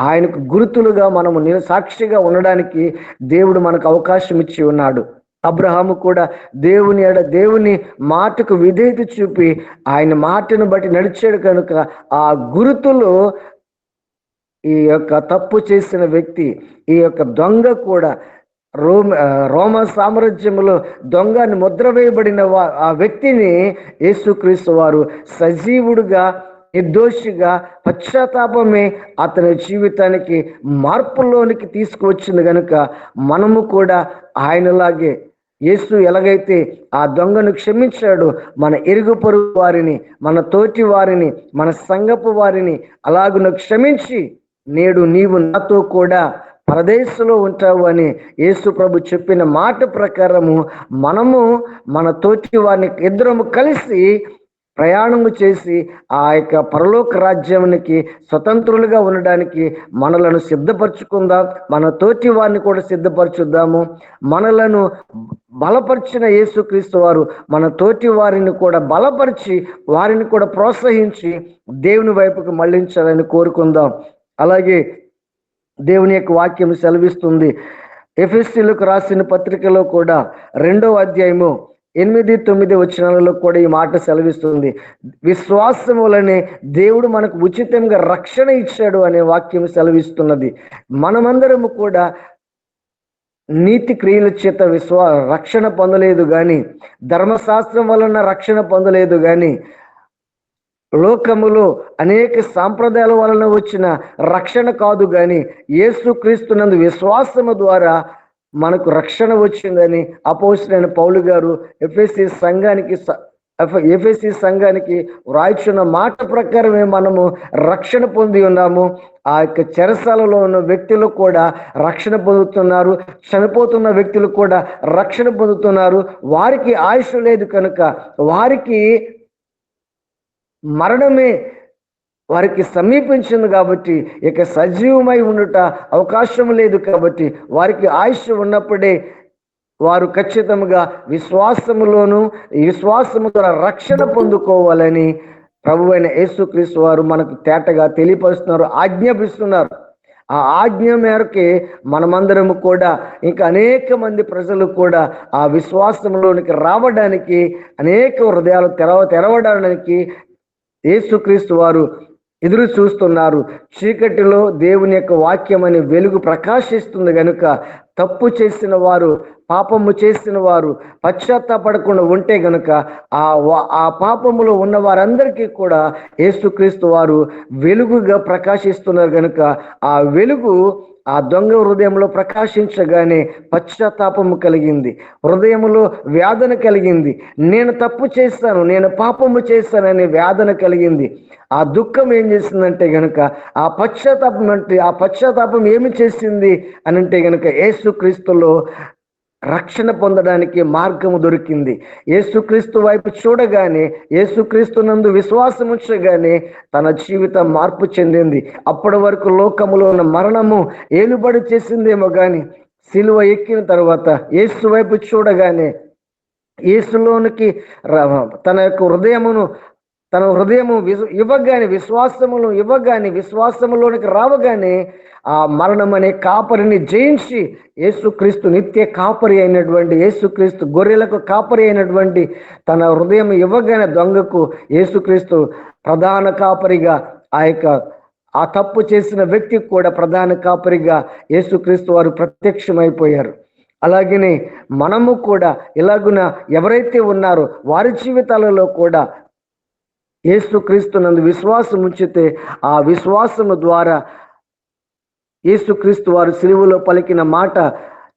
ఆయనకు గుర్తులుగా మనము సాక్షిగా ఉండడానికి దేవుడు మనకు అవకాశం ఇచ్చి ఉన్నాడు. అబ్రహాము కూడా దేవుని మాటకు విధేయత చూపి ఆయన మాటను బట్టి నడిచాడు. కనుక ఆ గుర్తులు ఈ యొక్క తప్పు చేసిన వ్యక్తి, ఈ యొక్క దొంగ కూడా రోమ సామ్రాజ్యంలో దొంగని ముద్ర వేయబడిన ఆ వ్యక్తిని యేసుక్రీస్తు వారు సజీవుడుగా, నిర్దోషిగా, పశ్చాత్తాపమే అతని జీవితానికి మార్పులోనికి తీసుకువచ్చింది. కనుక మనము కూడా ఆయనలాగే, యేసు ఎలాగైతే ఆ దొంగను క్షమించాడు, మన ఇరుగు పొరుగు వారిని, మన తోటి వారిని, మన సంఘపు వారిని అలాగున క్షమించి నేడు నీవు నాతో కూడా పరదేశంలో ఉంటావు అని యేసు ప్రభు చెప్పిన మాట ప్రకారము మనము మన తోటి వారిని ఇద్దరము కలిసి ప్రయాణము చేసి ఆ యొక్క పరలోక రాజ్యానికి స్వతంత్రులుగా ఉండడానికి మనలను సిద్ధపరచుకుందాం. మన తోటి వారిని కూడా సిద్ధపరచుద్దాము. మనలను బలపరిచిన యేసుక్రీస్తు వారు మన తోటి వారిని కూడా బలపరిచి, వారిని కూడా ప్రోత్సహించి దేవుని వైపుకు మళ్లించాలని కోరుకుందాం. అలాగే దేవుని యొక్క వాక్యం సెలవిస్తుంది. ఎఫెసీయులకు రాసిన పత్రికలో కూడా 2వ అధ్యాయము 8-9 వచనాలలో కూడా ఈ మాట సెలవిస్తుంది. విశ్వాసం వలనే దేవుడు మనకు ఉచితంగా రక్షణ ఇచ్చాడు అనే వాక్యం సెలవిస్తున్నది. మనమందరము కూడా నీతి క్రియల చేత రక్షణ పొందలేదు కానీ, ధర్మశాస్త్రం వలన రక్షణ పొందలేదు కానీ, లోకములో అనేక సాంప్రదాయాల వలన వచ్చిన రక్షణ కాదు కానీ, యేసుక్రీస్తునందు విశ్వాసము ద్వారా మనకు రక్షణ వచ్చిందని అపోస్తలుడైన పౌలు గారు ఎఫెసీ సంఘానికి వ్రాయిచున్న మాట ప్రకారమే మనము రక్షణ పొంది ఉన్నాము. ఆ యొక్క చెరసాలలో ఉన్న వ్యక్తులు కూడా రక్షణ పొందుతున్నారు. చనిపోతున్న వ్యక్తులు కూడా రక్షణ పొందుతున్నారు. వారికి ఆయుష్ లేదు కనుక, వారికి మరణమే వారికి సమీపించింది కాబట్టి, ఇక సజీవమై ఉండుట అవకాశం లేదు కాబట్టి, వారికి ఆయుష్ ఉన్నప్పుడే వారు ఖచ్చితంగా విశ్వాసములోను, విశ్వాసము ద్వారా రక్షణ పొందుకోవాలని ప్రభువైన యేసుక్రీస్తు వారు మనకు తేటగా తెలియపరుస్తున్నారు, ఆజ్ఞాపిస్తున్నారు. ఆ ఆజ్ఞ మేరకే మనమందరము కూడా, ఇంకా అనేక మంది ప్రజలు కూడా ఆ విశ్వాసంలోనికి రావడానికి, అనేక హృదయాలు తెరవడానికి యేసుక్రీస్తు వారు ఎదురు చూస్తున్నారు. చీకటిలో దేవుని యొక్క వాక్యం అనే వెలుగు ప్రకాశిస్తుంది గనుక తప్పు చేసిన వారు, పాపము చేసిన వారు పశ్చాత్తాపడకుండా ఉంటే గనుక ఆ పాపములో ఉన్న వారందరికీ కూడా యేసుక్రీస్తు వారు వెలుగుగా ప్రకాశిస్తున్నారు గనుక ఆ వెలుగు ఆ దొంగ హృదయంలో ప్రకాశించగానే పశ్చాత్తాపము కలిగింది, హృదయములో వేదన కలిగింది. నేను తప్పు చేస్తాను, నేను పాపము చేస్తాననే వేదన కలిగింది. ఆ దుఃఖం ఏం చేసిందంటే గనుక ఆ పశ్చాత్తాపం ఏమి చేసింది అని అంటే గనుక యేసుక్రీస్తులో రక్షణ పొందడానికి మార్గము దొరికింది. యేసుక్రీస్తు వైపు చూడగానే, యేసుక్రీస్తు నందు విశ్వాసం ఉంచగానే తన జీవితం మార్పు చెందింది. అప్పటి వరకు లోకములో ఉన్న మరణము ఏలుబడి చేసిందేమో గాని సిలువ ఎక్కిన తర్వాత యేసు వైపు చూడగానే, యేసులోనికి తన యొక్క హృదయము విశ్వాసములోనికి రావగానే ఆ మరణం అనే కాపరిని జయించి యేసుక్రీస్తు నిత్య కాపరి అయినటువంటి, యేసుక్రీస్తు గొర్రెలకు కాపరి అయినటువంటి తన హృదయం ఇవ్వగానే దొంగకు యేసుక్రీస్తు ప్రధాన కాపరిగా, ఆ తప్పు చేసిన వ్యక్తికి కూడా ప్రధాన కాపరిగా యేసుక్రీస్తు వారు ప్రత్యక్షమైపోయారు. అలాగనే మనము కూడా ఇలాగున ఎవరైతే ఉన్నారో వారి జీవితాలలో కూడా యేసుక్రీస్తు నందు విశ్వాసం ఉంచితే ఆ విశ్వాసము ద్వారా యేసుక్రీస్తు వారు సిలువలో పలికిన మాట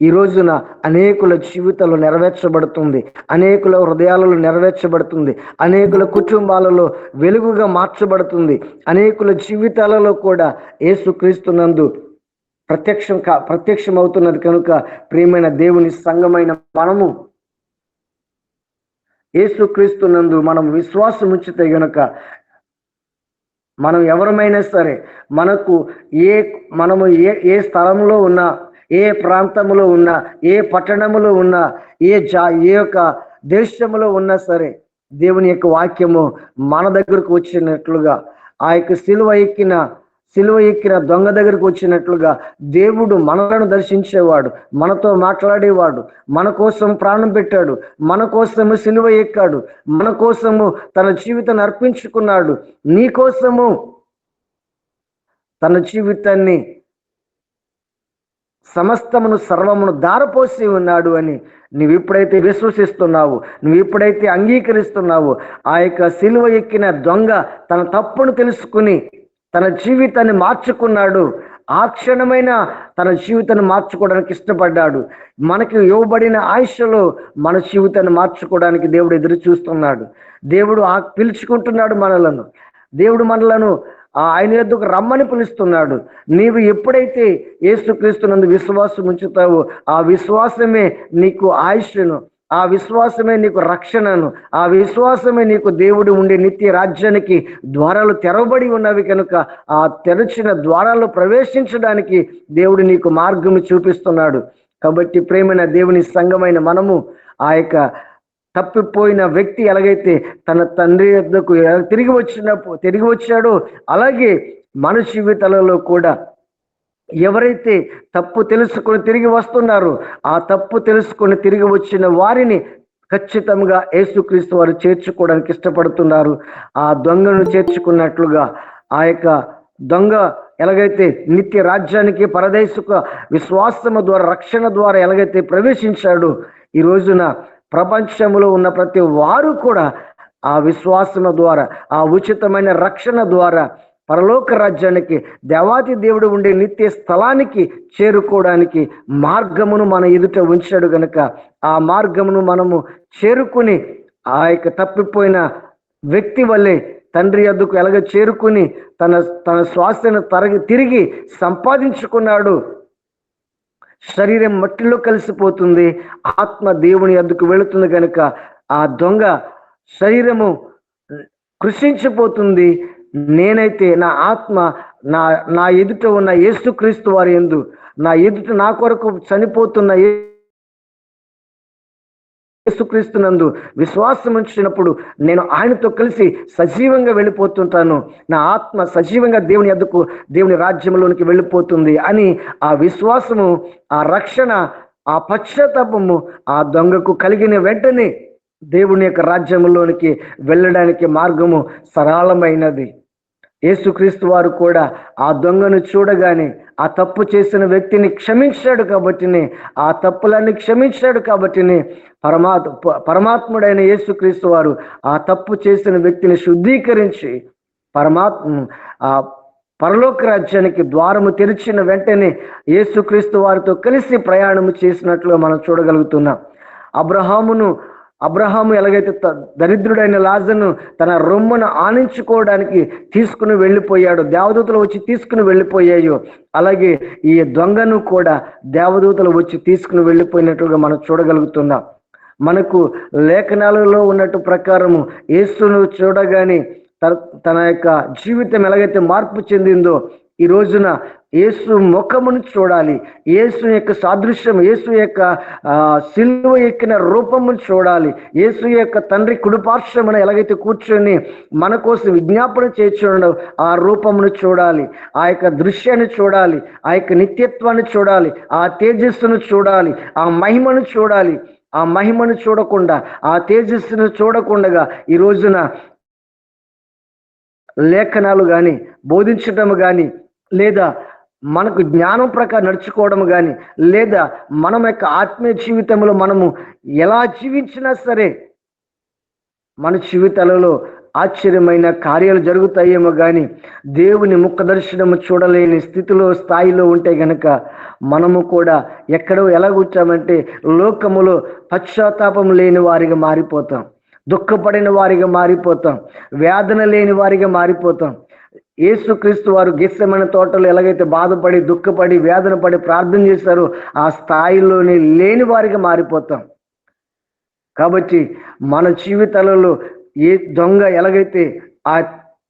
ఈ రోజున అనేకుల జీవితాల్లో నెరవేర్చబడుతుంది, అనేకుల హృదయాలలో నెరవేర్చబడుతుంది, అనేకుల కుటుంబాలలో వెలుగుగా మార్చబడుతుంది, అనేకుల జీవితాలలో కూడా యేసుక్రీస్తు నందు ప్రత్యక్షమవుతున్నది. కనుక ప్రియమైన దేవుని సంఘమైన మనము యేసుక్రీస్తు నందు మనం విశ్వాసం ఉంచితే గనుక మనం ఎవరమైనా సరే, మనము ఏ స్థలంలో ఉన్నా, ఏ ప్రాంతంలో ఉన్నా, ఏ పట్టణంలో ఉన్నా, ఏ యొక్క దేశంలో ఉన్నా సరే, దేవుని యొక్క వాక్యము మన దగ్గరకు వచ్చినట్లుగా, ఆ యొక్క సిలువ ఎక్కిన దొంగ దగ్గరకు వచ్చినట్లుగా దేవుడు మనలను దర్శించేవాడు, మనతో మాట్లాడేవాడు, మన కోసం ప్రాణం పెట్టాడు, మన కోసము సిలువ ఎక్కాడు, మన కోసము తన జీవితాన్ని అర్పించుకున్నాడు, నీ కోసము తన జీవితాన్ని సర్వమును దారపోసి ఉన్నాడు అని నువ్వు ఎప్పుడైతే విశ్వసిస్తున్నావు, నువ్వు ఎప్పుడైతే అంగీకరిస్తున్నావో, ఆ యొక్క సిలువ ఎక్కిన దొంగ తన తప్పును తెలుసుకుని తన జీవితాన్ని మార్చుకున్నాడు. ఆ క్షణమైన తన జీవితాన్ని మార్చుకోవడానికి ఇష్టపడ్డాడు. మనకి ఇవ్వబడిన ఆయుష్లో మన జీవితాన్ని మార్చుకోవడానికి దేవుడు ఎదురు చూస్తున్నాడు. దేవుడు పిలుచుకుంటున్నాడు మనలను. దేవుడు మనలను ఆయన యొద్దకు రమ్మని పిలుస్తున్నాడు. నీవు ఎప్పుడైతే యేసుక్రీస్తునందు విశ్వాసం ఉంచుతావో ఆ విశ్వాసమే నీకు ఆయుష్ను, ఆ విశ్వాసమే నీకు రక్షణను, ఆ విశ్వాసమే నీకు దేవుడు ఉండే నిత్య రాజ్యానికి ద్వారాలు తెరవబడి ఉన్నవి. కనుక ఆ తెరచిన ద్వారాల్లో ప్రవేశించడానికి దేవుడు నీకు మార్గము చూపిస్తున్నాడు. కాబట్టి ప్రేమైన దేవుని సంఘమైన మనము ఆ యొక్క తప్పిపోయిన వ్యక్తి ఎలాగైతే తన తండ్రి వద్దకు తిరిగి వచ్చాడో, అలాగే మన జీవితాలలో కూడా ఎవరైతే తప్పు తెలుసుకొని తిరిగి వస్తున్నారో ఆ తప్పు తెలుసుకొని తిరిగి వచ్చిన వారిని ఖచ్చితంగా యేసుక్రీస్తు వారు చేర్చుకోవడానికి ఇష్టపడుతున్నారు. ఆ దొంగను చేర్చుకున్నట్లుగా ఆ యొక్క దొంగ ఎలాగైతే నిత్య రాజ్యానికి పరదేశుక విశ్వాసము ద్వారా, రక్షణ ద్వారా ఎలాగైతే ప్రవేశించాడో, ఈ రోజున ప్రపంచంలో ఉన్న ప్రతి వారు కూడా ఆ విశ్వాసము ద్వారా, ఆ ఉచితమైన రక్షణ ద్వారా పరలోక రాజ్యానికి, దేవాతి దేవుడు ఉండే నిత్య స్థలానికి చేరుకోవడానికి మార్గమును మన ఎదుట ఉంచాడు గనుక ఆ మార్గమును మనము చేరుకుని ఆ యొక్క తప్పిపోయిన వ్యక్తి వల్లే తండ్రి యొద్దకు ఎలాగ చేరుకుని తన శ్వాసను తిరిగి సంపాదించుకున్నాడు. శరీరం మట్టిలో కలిసిపోతుంది, ఆత్మ దేవుని యొద్దకు వెళుతుంది కనుక ఆ దొంగ శరీరము కృషించిపోతుంది. నేనైతే నా ఆత్మ నా ఎదుట ఉన్న యేసుక్రీస్తు వారి యందు, నా ఎదుట నా కొరకు చనిపోతున్న యేసుక్రీస్తునందు విశ్వాసం ఉంచినప్పుడు నేను ఆయనతో కలిసి సజీవంగా వెళ్ళిపోతుంటాను. నా ఆత్మ సజీవంగా దేవుని యొద్దకు, దేవుని రాజ్యంలోనికి వెళ్ళిపోతుంది అని ఆ విశ్వాసము, ఆ రక్షణ, ఆ పశ్చాత్తాపము ఆ దొంగకు కలిగిన వెంటనే దేవుని యొక్క రాజ్యంలోనికి వెళ్ళడానికి మార్గము సరళమైనది. యేసుక్రీస్తు వారు కూడా ఆ దొంగను చూడగానే ఆ తప్పు చేసిన వ్యక్తిని క్షమించాడు కాబట్టినే, ఆ తప్పులన్నీ క్షమించాడు కాబట్టినే పరమాత్ముడైన యేసుక్రీస్తు వారు ఆ తప్పు చేసిన వ్యక్తిని శుద్ధీకరించి ఆ పరలోక రాజ్యానికి ద్వారము తెరిచిన వెంటనే యేసుక్రీస్తు వారితో కలిసి ప్రయాణము చేసినట్లుగా మనం చూడగలుగుతున్నాం. అబ్రహాము ఎలాగైతే దరిద్రుడైన లాజరును తన రొమ్మును ఆనించుకోవడానికి తీసుకుని వెళ్ళిపోయాడు, దేవదూతలు వచ్చి తీసుకుని వెళ్ళిపోయాయో, అలాగే ఈ దొంగను కూడా దేవదూతలు వచ్చి తీసుకుని వెళ్ళిపోయినట్లుగా మనం చూడగలుగుతున్నాం. మనకు లేఖనాలలో ఉన్నట్టు ప్రకారము యేసును చూడగానే తన యొక్క జీవితం ఎలాగైతే మార్పు చెందిందో, ఈ రోజున యేసు ముఖమును చూడాలి, యేసు యొక్క సాదృశ్యం, యేసు యొక్క సిలువ ఎక్కిన రూపమును చూడాలి, యేసు యొక్క తండ్రి కుడిపార్శ్వమున ఎలాగైతే కూర్చొని మన కోసం విజ్ఞాపన చేస్తున్నాడో ఆ రూపమును చూడాలి, ఆ యొక్క దృశ్యాన్ని చూడాలి, ఆ యొక్క నిత్యత్వాన్ని చూడాలి, ఆ తేజస్సును చూడాలి, ఆ మహిమను చూడాలి. ఆ మహిమను చూడకుండా, ఆ తేజస్సును చూడకుండా ఈ రోజున లేఖనాలు కానీ బోధించటము కానీ, లేదా మనకు జ్ఞానం ప్రకారం నడుచుకోవడం కానీ, లేదా మనం యొక్క ఆత్మీయ జీవితంలో మనము ఎలా జీవించినా సరే మన జీవితాలలో ఆశ్చర్యమైన కార్యాలు జరుగుతాయేమో కానీ దేవుని ముఖ దర్శనము చూడలేని స్థాయిలో ఉంటే గనక మనము కూడా ఎక్కడో ఎలా కూర్చామంటే లోకములో పశ్చాత్తాపం లేని వారిగా మారిపోతాం, దుఃఖపడిన వారిగా మారిపోతాం, వేదన లేని వారిగా మారిపోతాం. యేసుక్రీస్తు వారు గెత్సెమనే తోటలో ఎలాగైతే బాధపడి దుఃఖపడి వేదన పడి ప్రార్థన చేశారో ఆ స్థాయిలోనే లేని వారిగా మారిపోతాం. కాబట్టి మన జీవితాలలో ఏ దొంగ ఎలాగైతే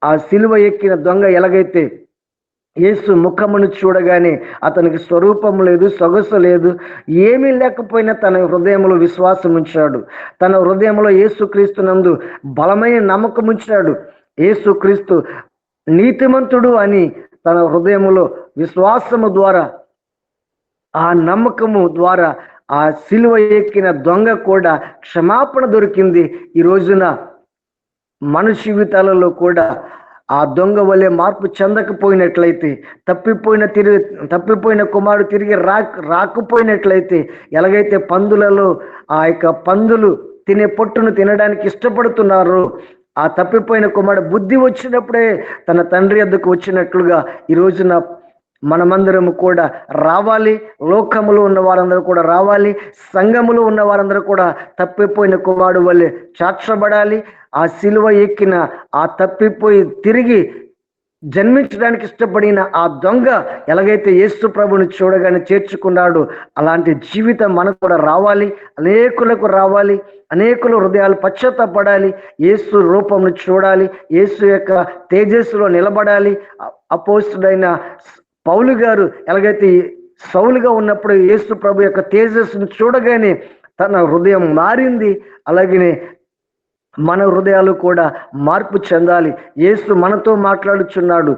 ఆ సిలువ ఎక్కిన దొంగ ఎలాగైతే యేసు ముఖమును చూడగానే అతనికి స్వరూపం లేదు, సొగసు లేదు, ఏమీ లేకపోయినా తన హృదయంలో విశ్వాసం ఉంచాడు, తన హృదయంలో యేసుక్రీస్తు నందు బలమైన నమ్మకం ఉంచాడు. యేసుక్రీస్తు నీతిమంతుడు అని తన హృదయంలో విశ్వాసము ద్వారా, ఆ నమ్మకము ద్వారా ఆ సిలువ ఎక్కిన దొంగ కూడా క్షమాపణ దొరికింది. ఈ రోజున మన జీవితాలలో కూడా ఆ దొంగ వలె మార్పు చెందకపోయినట్లయితే, తప్పిపోయిన కుమారుడు తిరిగి రాకపోయినట్లయితే, ఎలాగైతే పందులలో ఆ యొక్క పందులు తినే పొట్టును తినడానికి ఇష్టపడుతున్నారో, ఆ తప్పిపోయిన కుమారుడు బుద్ధి వచ్చినప్పుడే తన తండ్రి వద్దకు వచ్చినట్లుగా ఈ రోజున మనమందరము కూడా రావాలి. లోకములో ఉన్న వారందరూ కూడా రావాలి, సంఘములో ఉన్న వారందరూ కూడా తప్పిపోయిన కుమారుడు వల్లే చేర్చబడాలి. ఆ సిలువ ఎక్కిన ఆ తప్పిపోయి తిరిగి జన్మించడానికి ఇష్టపడిన ఆ దొంగ ఎలాగైతే యేసు ప్రభుని చూడగానే చేర్చుకున్నాడు, అలాంటి జీవితం మనకు కూడా రావాలి, అనేకులకు రావాలి. అనేకుల హృదయాలు పశ్చాత్తాపడాలి, యేసు రూపంను చూడాలి, యేసు యొక్క తేజస్సులో నిలబడాలి. అపోస్తుడైన పౌలు గారు ఎలాగైతే సౌలుగా ఉన్నప్పుడు యేసు ప్రభు యొక్క తేజస్సును చూడగానే తన హృదయం మారింది, అలాగనే మన హృదయాలు కూడా మార్పు చెందాలి. యేసు మనతో మాట్లాడుచున్నాడు,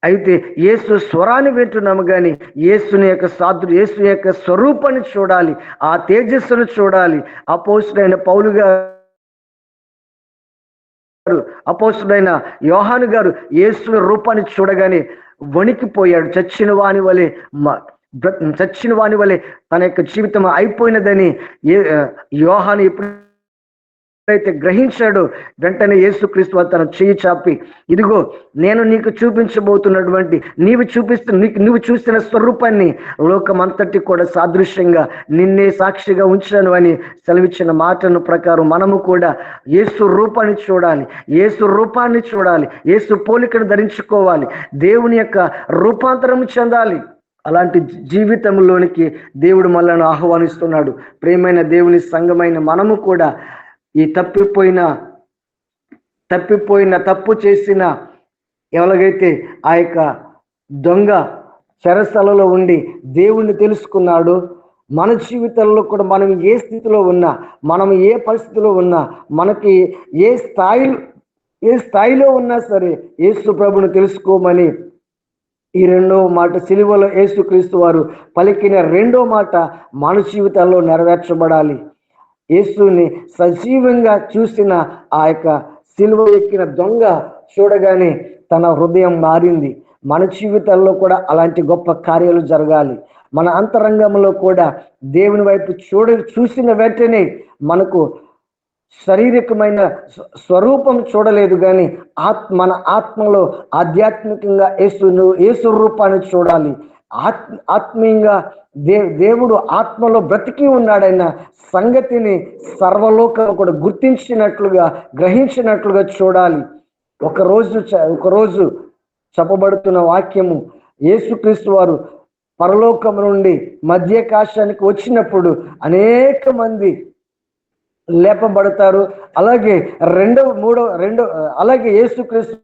అయితే యేసు స్వరాన్ని వింటున్నాము కానీ యేసు యొక్క స్వరూపాన్ని చూడాలి, ఆ తేజస్సును చూడాలి. అపోస్తుడైన పౌలు గారు, అపోస్తుడైన యోహాను గారు యేసు రూపాన్ని చూడగానే వణికిపోయాడు. చచ్చిన వాని వలె తన యొక్క జీవితం అయిపోయినదని యోహాను ఎప్పుడైతే గ్రహించాడో వెంటనే యేసుక్రీస్తు తన చెయ్యి చాపి, ఇదిగో నేను నీకు చూపించబోతున్నటువంటి నువ్వు చూసిన స్వరూపాన్ని లోకమంతటి కూడా సాదృశ్యంగా నిన్నే సాక్షిగా ఉంచాను అని సెలవిచ్చిన మాటను ప్రకారం మనము కూడా యేసు రూపాన్ని చూడాలి, యేసు పోలికను ధరించుకోవాలి, దేవుని యొక్క రూపాంతరం చెందాలి. అలాంటి జీవితంలోనికి దేవుడు మనల్ని ఆహ్వానిస్తున్నాడు. ప్రియమైన దేవుని సంఘమైన మనము కూడా ఈ తప్పు చేసిన ఎలాగైతే ఆ యొక్క దొంగ చెరసాలలో ఉండి దేవుణ్ణి తెలుసుకున్నాడు, మన జీవితంలో కూడా మనం ఏ స్థితిలో ఉన్నా, మనం ఏ పరిస్థితిలో ఉన్నా, మనకి ఏ స్థాయిలో ఉన్నా సరే యేసు ప్రభుని తెలుసుకోమని ఈ రెండవ మాట, సిలువలో యేసుక్రీస్తు వారు పలికిన రెండో మాట మన జీవితాల్లో నెరవేర్చబడాలి. యేసుని సజీవంగా చూసిన ఆ యొక్క సిలువ ఎక్కిన దొంగ చూడగానే తన హృదయం మారింది. మన జీవితాల్లో కూడా అలాంటి గొప్ప కార్యాలు జరగాలి. మన అంతరంగంలో కూడా దేవుని వైపు చూసిన వెంటనే మనకు శారీరకమైన స్వరూపం చూడలేదు కానీ మన ఆత్మలో ఆధ్యాత్మికంగా యేసు రూపాన్ని చూడాలి. ఆత్మీయంగా దేవుడు ఆత్మలో బ్రతికి ఉన్నాడన్న సంగతిని సర్వలోకం కూడా గుర్తించినట్లుగా, గ్రహించినట్లుగా చూడాలి. ఒకరోజు చెప్పబడుతున్న వాక్యము, యేసుక్రీస్తు వారు పరలోకం నుండి మధ్యాకాశానికి వచ్చినప్పుడు అనేక మంది లేపబడతారు. అలాగే అలాగే యేసుక్రీస్తు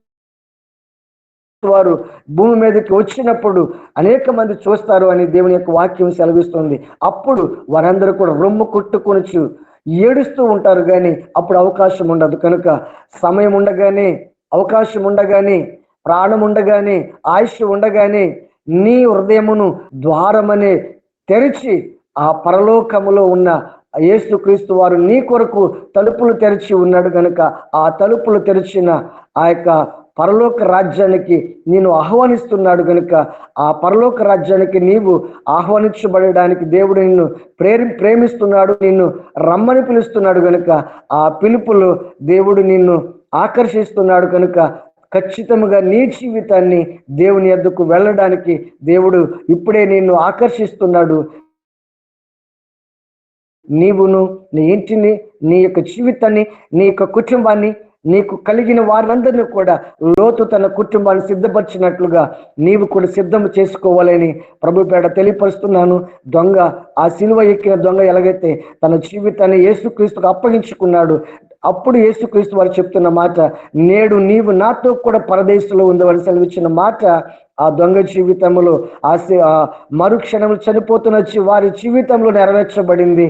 వారు భూమి మీదకి వచ్చినప్పుడు అనేక మంది చూస్తారు అని దేవుని యొక్క వాక్యం సెలవిస్తుంది. అప్పుడు వారందరూ కూడా రొమ్ము కొట్టుకొనుచు ఏడుస్తూ ఉంటారు, కానీ అప్పుడు అవకాశం ఉండదు. కనుక సమయం ఉండగానే, అవకాశం ఉండగానే, ప్రాణం ఉండగానే, ఆయుష్ ఉండగానే నీ హృదయమును ద్వారమనే తెరిచి ఆ పరలోకములో ఉన్న యేసుక్రీస్తు వారు నీ కొరకు తలుపులు తెరిచి ఉన్నాడు. కనుక ఆ తలుపులు తెరిచిన ఆ యొక్క పరలోక రాజ్యానికి నేను ఆహ్వానిస్తున్నాడు. కనుక ఆ పరలోక రాజ్యానికి నీవు ఆహ్వానించబడడానికి దేవుడు నిన్ను ప్రేమిస్తున్నాడు, నిన్ను రమ్మని పిలుస్తున్నాడు. కనుక ఆ పిలుపులో దేవుడు నిన్ను ఆకర్షిస్తున్నాడు. కనుక ఖచ్చితంగా నీ జీవితాన్ని దేవుని యొద్దకు వెళ్ళడానికి దేవుడు ఇప్పుడే నిన్ను ఆకర్షిస్తున్నాడు. నీవును, నీ ఇంటిని, నీ యొక్క జీవితాన్ని, నీ యొక్క కుటుంబాన్ని, నీకు కలిగిన వారందరినీ కూడా లోతు తన కుటుంబాన్ని సిద్ధపరిచినట్లుగా నీవు కూడా సిద్ధం చేసుకోవాలని ప్రభు పేడ తెలియపరుస్తున్నాను. ఆ సిలువ ఎక్కిన దొంగ ఎలాగైతే తన జీవితాన్ని యేసుక్రీస్తుకు అప్పగించుకున్నాడు, అప్పుడు యేసుక్రీస్తు వారు చెప్తున్న మాట, నేడు నీవు నాతో కూడా పరదేశంలో ఉండవని సెలవిచ్చిన మాట ఆ దొంగ జీవితంలో మరుక్షణంలో చనిపోతున్న వారి జీవితంలో నెరవేర్చబడింది.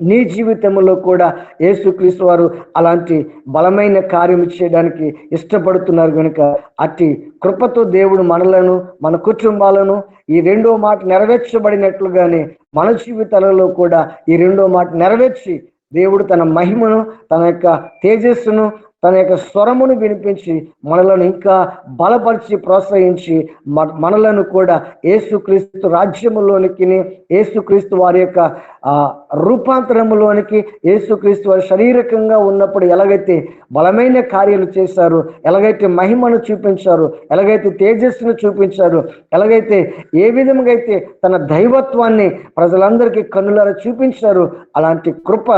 నీ జీవితంలో కూడా యేసుక్రీస్తు వారు అలాంటి బలమైన కార్యం చేయడానికి ఇష్టపడుతున్నారు. కనుక అట్టి కృపతో దేవుడు మనలను, మన కుటుంబాలను ఈ రెండో మాట నెరవేర్చబడినట్లుగానే మన జీవితాలలో కూడా ఈ రెండో మాట నెరవేర్చి దేవుడు తన మహిమను, తన యొక్క తేజస్సును, తన యొక్క స్వరమును వినిపించి మనలను ఇంకా బలపరిచి ప్రోత్సహించి మనలను కూడా యేసుక్రీస్తు రాజ్యములోనికి, యేసుక్రీస్తు వారి యొక్క రూపాంతరములోనికి, యేసుక్రీస్తు వారి శారీరకంగా ఉన్నప్పుడు ఎలాగైతే బలమైన కార్యాలు చేశారు, ఎలాగైతే మహిమను చూపించారు, ఎలాగైతే తేజస్సును చూపించారు, ఎలాగైతే ఏ విధంగా అయితే తన దైవత్వాన్ని ప్రజలందరికీ కన్నులారా చూపించారు, అలాంటి కృప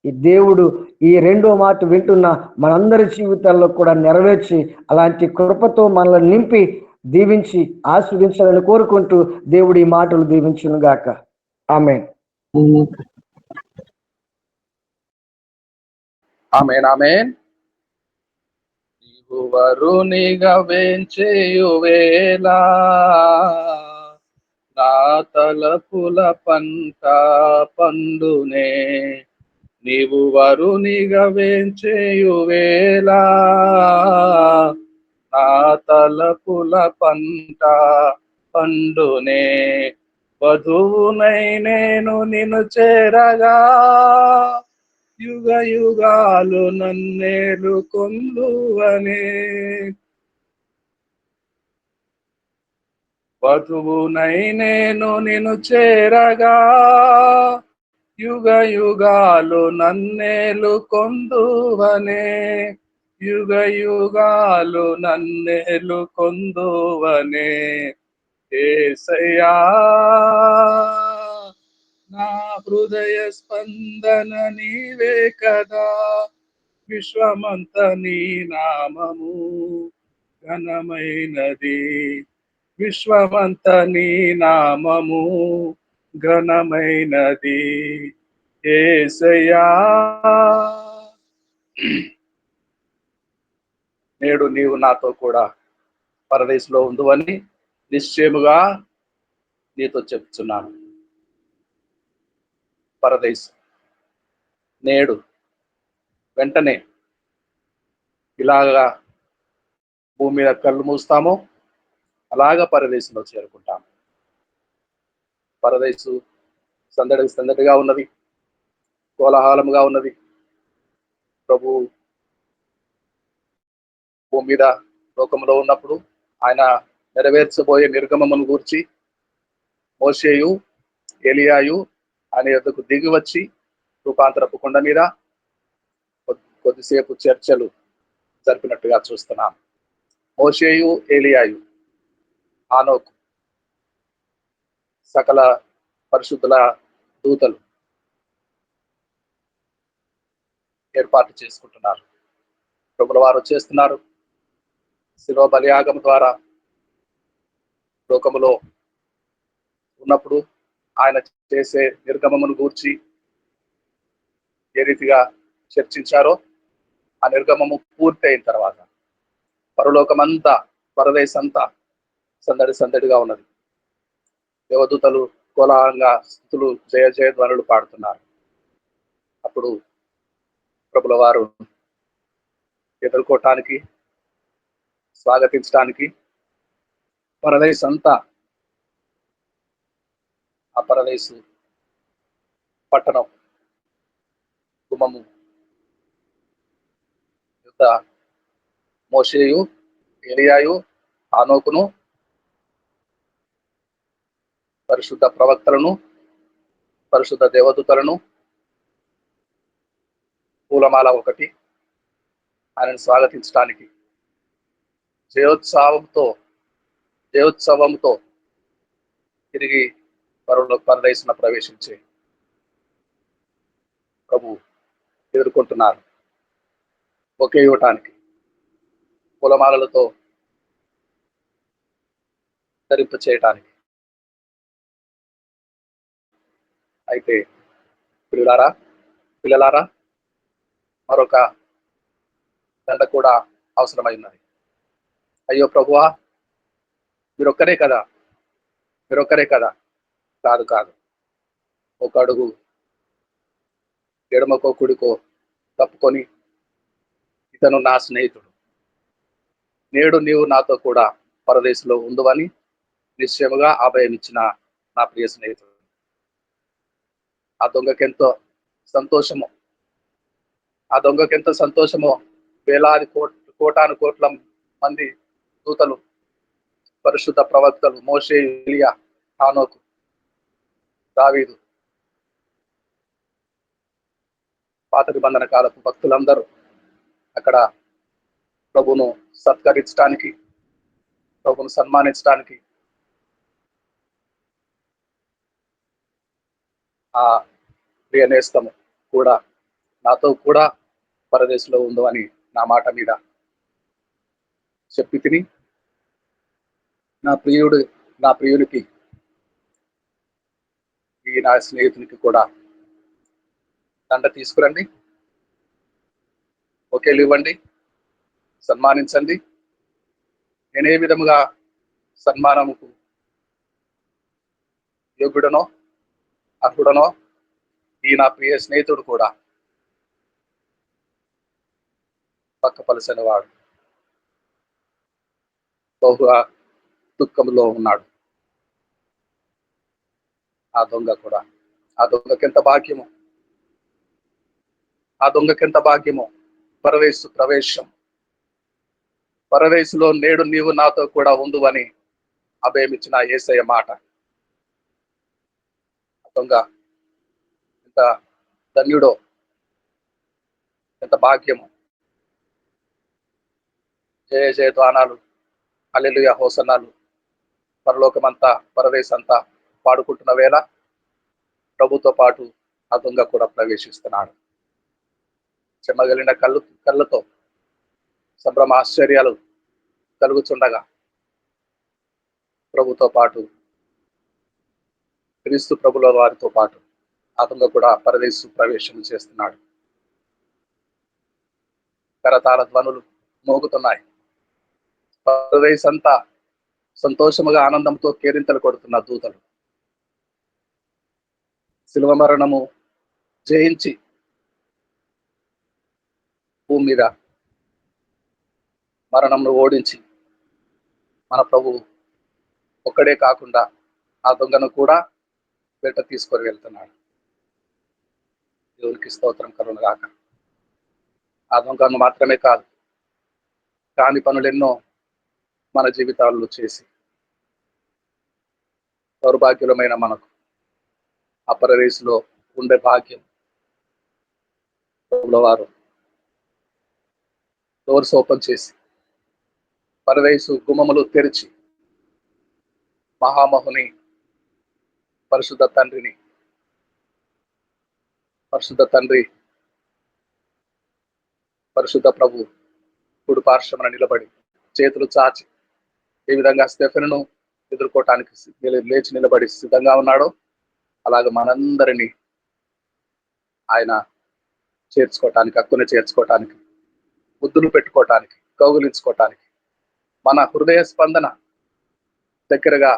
ఈ దేవుడు ఈ రెండో మాట వింటున్న మనందరి జీవితాల్లో కూడా నెరవేర్చి అలాంటి కృపతో మనల్ని నింపి దీవించి ఆస్వాదించాలని కోరుకుంటూ దేవుడు ఈ మాటలు దీవించును గాక. ఆమేన్. ఆమేన్. ఆమేన్. నీవు వరునిగా వేంచేయువేలా నా తలపుల పంట పండునే, నీవు వరునిగా వేంచేయువేలా నా తలపుల పంట పండునే, వధువునై నేను నిన్ను చేరగా యుగ యుగాలు నన్నేలు కొందువనే, వధువునై నేను నిన్ను చేరగా యుగ యుగాలు నన్నేలు కొందువనే, యుగ యుగాలు నన్నేలు కొందువనే. యేసయ్యా నా హృదయ స్పందన నీవే కదా, విశ్వమంత నీ నామము ఘనమైనది, విశ్వమంత నీ నామము ఘనమైనది. యేసయ్యా నేడు నీవు నాతో కూడా పరదేశంలో ఉందువని నిశ్చయముగా నీతో చెప్తున్నాను. పరదేశం నేడు వెంటనే ఇలాగా భూమి మీద కళ్ళు మూస్తాము, అలాగా పరదేశంలో చేరుకుంటాము. పరదేశం సందడిగా ఉన్నది, కోలాహలముగా ఉన్నది. ప్రభు భూమి మీద లోకంలో ఉన్నప్పుడు ఆయన నెరవేర్చబోయే నిర్గమమును గూర్చి మోషేయు ఏలియాయు ఆయన యొద్దకు దిగి వచ్చి రూపాంతరపు కొండ మీద కొద్దిసేపు చర్చలు జరిపినట్టుగా చూస్తున్నాం. మోషేయు ఏలియాయు హానోకు సకల పరిశుద్ధుల దూతలు ఏర్పాటు చేసుకుంటున్నారు. ప్రభుల వారు చేస్తున్నారు. శిలువ బలియాగం ద్వారా లోకములో ఉన్నప్పుడు ఆయన చేసే నిర్గమమును గూర్చి ఏ రీతిగా చర్చించారో ఆ నిర్గమము పూర్తి అయిన తర్వాత పరలోకమంతా పరదేశంతా సందడి సందడిగా ఉన్నది. దేవదూతలు కోలాహలంగా స్తుతులు జయ జయధ్వనులు పాడుతున్నారు. అప్పుడు ప్రభుల వారు ఎదుర్కోవటానికి స్వాగతించడానికి పరదేశంతా ఆ పరదేశు పట్టణం గుమ్మము యుద్ధ మోషేయు ఏలియాయు హానోకును పరిశుద్ధ ప్రవక్తలను పరిశుద్ధ దేవదూతలను పూలమాల ఒకటి ఆయనను స్వాగతించడానికి జయోత్సవంతో తిరిగి పరదేశంలో ప్రవేశించే ప్రభు ఎదుర్కొంటున్నారు. ఒకే ఇవ్వటానికి పూలమాలలతో ధరింప చేయటానికి. అయితే పిల్లలారా మరొక దండ కూడా అవసరమైనది. అయ్యో ప్రభువా మీరొక్కరే కదా కాదు ఒక అడుగు ఎడమకో కుడికో తప్పుకొని ఇతను నా స్నేహితుడు, నేడు నీవు నాతో కూడా పరదేశంలో ఉందువని నిశ్చయముగా అభయం ఇచ్చిన నా ప్రియ స్నేహితుడు. ఆ దొంగకెంతో సంతోషమో వేలాది కోటాను కోట్ల మంది దూతలు పరిశుద్ధ ప్రవక్తలు మోషే ఏలియా హానోకు దావీదు పాత నిబంధన కాలపు భక్తులందరూ అక్కడ ప్రభును సత్కరించడానికి ప్రభును సన్మానించడానికి ఆ ప్రియ నేస్తము కూడా నాతో కూడా పరదేశంలో ఉందో అని నా మాట మీద చెప్పి తిని నా ప్రియునికి ఈ నా స్నేహితునికి కూడా దండ తీసుకురండి, ఒకేలు ఇవ్వండి, సన్మానించండి. నేనే విధముగా సన్మానముకు యోగ్యుడనో అర్హుడనో ఈ నా ప్రియ స్నేహితుడు కూడా పక్కపలసని వాడు బహుగా దుఃఖంలో ఉన్నాడు. ఆ దొంగకెంత భాగ్యము ప్రవేశం పరదేశంలో నేడు నీవు నాతో కూడా ఉందువని అభయమిచ్చిన యేసయ్య మాట. దొంగ ఎంత ధన్యుడో, ఎంత భాగ్యము. జయ జయధ్వానాలు, హల్లెలూయా హోసన్నాలు పరలోకమంతా పరదేశంతా పాడుకుంటున్న వేళ ప్రభుతో పాటు ఆ దొంగ కూడా ప్రవేశిస్తున్నాడు. చెమ్మగలిగిన కళ్ళతో సంభ్రమ ఆశ్చర్యాలు కలుగుతుండగా ప్రభుతో పాటు క్రీస్తు ప్రభుల వారితో పాటు ఆ దొంగ కూడా పరదేశు ప్రవేశం చేస్తున్నాడు. కరతాళ ధ్వనులు మోగుతున్నాయి. పరదేశంతా సంతోషముగా ఆనందంతో కేరింతలు కొడుతున్న దూతలు శిలువ మరణము జయించి భూమి మీద మరణంను ఓడించి మన ప్రభు ఒక్కడే కాకుండా ఆ దొంగను కూడా వెంట తీసుకొని వెళ్తున్నాడు. దేవునికి స్తోత్రం కలుగును గాక. ఆ దొంగను మాత్రమే కాదు, కాని పనులెన్నో మన జీవితాల్లో చేసి దౌర్భాగ్యులమైన మనకు అపర రేసులో ఉండే భాగ్యం వారు డోర్స్ ఓపెన్ చేసి పరదేశు గుమ్మములు తెరిచి మహామహుని పరిశుద్ధ తండ్రి పరిశుద్ధ ప్రభు కుడి పార్శ్వమున నిలబడి చేతులు చాచి ఏ విధంగా స్టెఫెనును ఎదుర్కోవటానికి లేచి నిలబడి సిద్ధంగా ఉన్నాడో అలాగే మనందరినీ ఆయన చేర్చుకోవటానికి, హక్కుని చేర్చుకోవటానికి, ముద్దులు పెట్టుకోవటానికి, కౌగులించుకోవటానికి, మన హృదయ స్పందన దగ్గరగా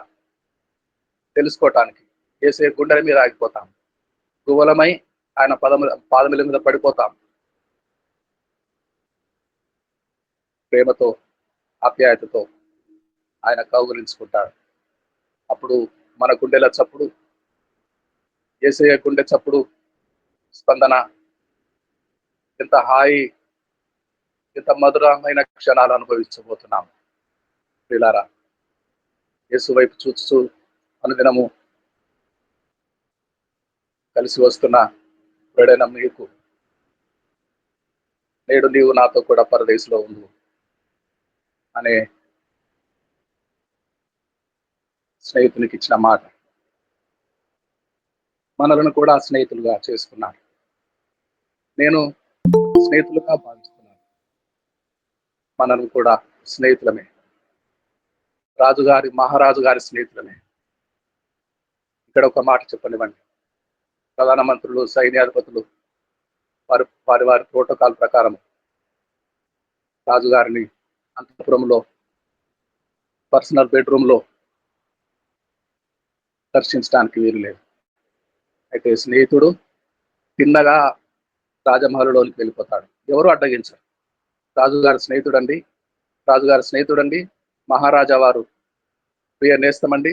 తెలుసుకోవటానికి యేసయ్య గుండెల మీద ఆగిపోతాం, గువ్వలమై ఆయన పాదముల మీద పడిపోతాం. ప్రేమతో, ఆప్యాయతతో ఆయన కౌగులించుకుంటాడు. అప్పుడు మన గుండెల చప్పుడు, యేసయ్య గుండె చప్పుడు స్పందన ఎంత హాయి, ఎంత మధురమైన క్షణాలు అనుభవించబోతున్నాం. ప్రియులారా, యేసు వైపు చూస్తూ అనుదినము కలిసి వస్తున్న ప్రియుడైన మీకు నేడు నీవు నాతో కూడా పరదేశంలో ఉండు అనే స్నేహితునికి ఇచ్చిన మాట మనలను కూడా స్నేహితులుగా చేసుకున్నాడు. నేను స్నేహితులుగా భావిస్తున్నాను. మనల్ని కూడా స్నేహితులమే, మహారాజు గారి స్నేహితులమే. ఇక్కడ ఒక మాట చెప్పనివ్వండి. ప్రధానమంత్రులు, సైన్యాధిపతులు వారి ప్రోటోకాల్ ప్రకారం రాజుగారిని అంతఃపురంలో పర్సనల్ బెడ్రూమ్లో దర్శించడానికి వీలు లేదు. అయితే స్నేహితుడు తిన్నగా రాజమహల్లోనికి వెళ్ళిపోతాడు. ఎవరు అడ్డగించరు. రాజుగారి స్నేహితుడండి, మహారాజా వారు ప్రియ నేస్తమండి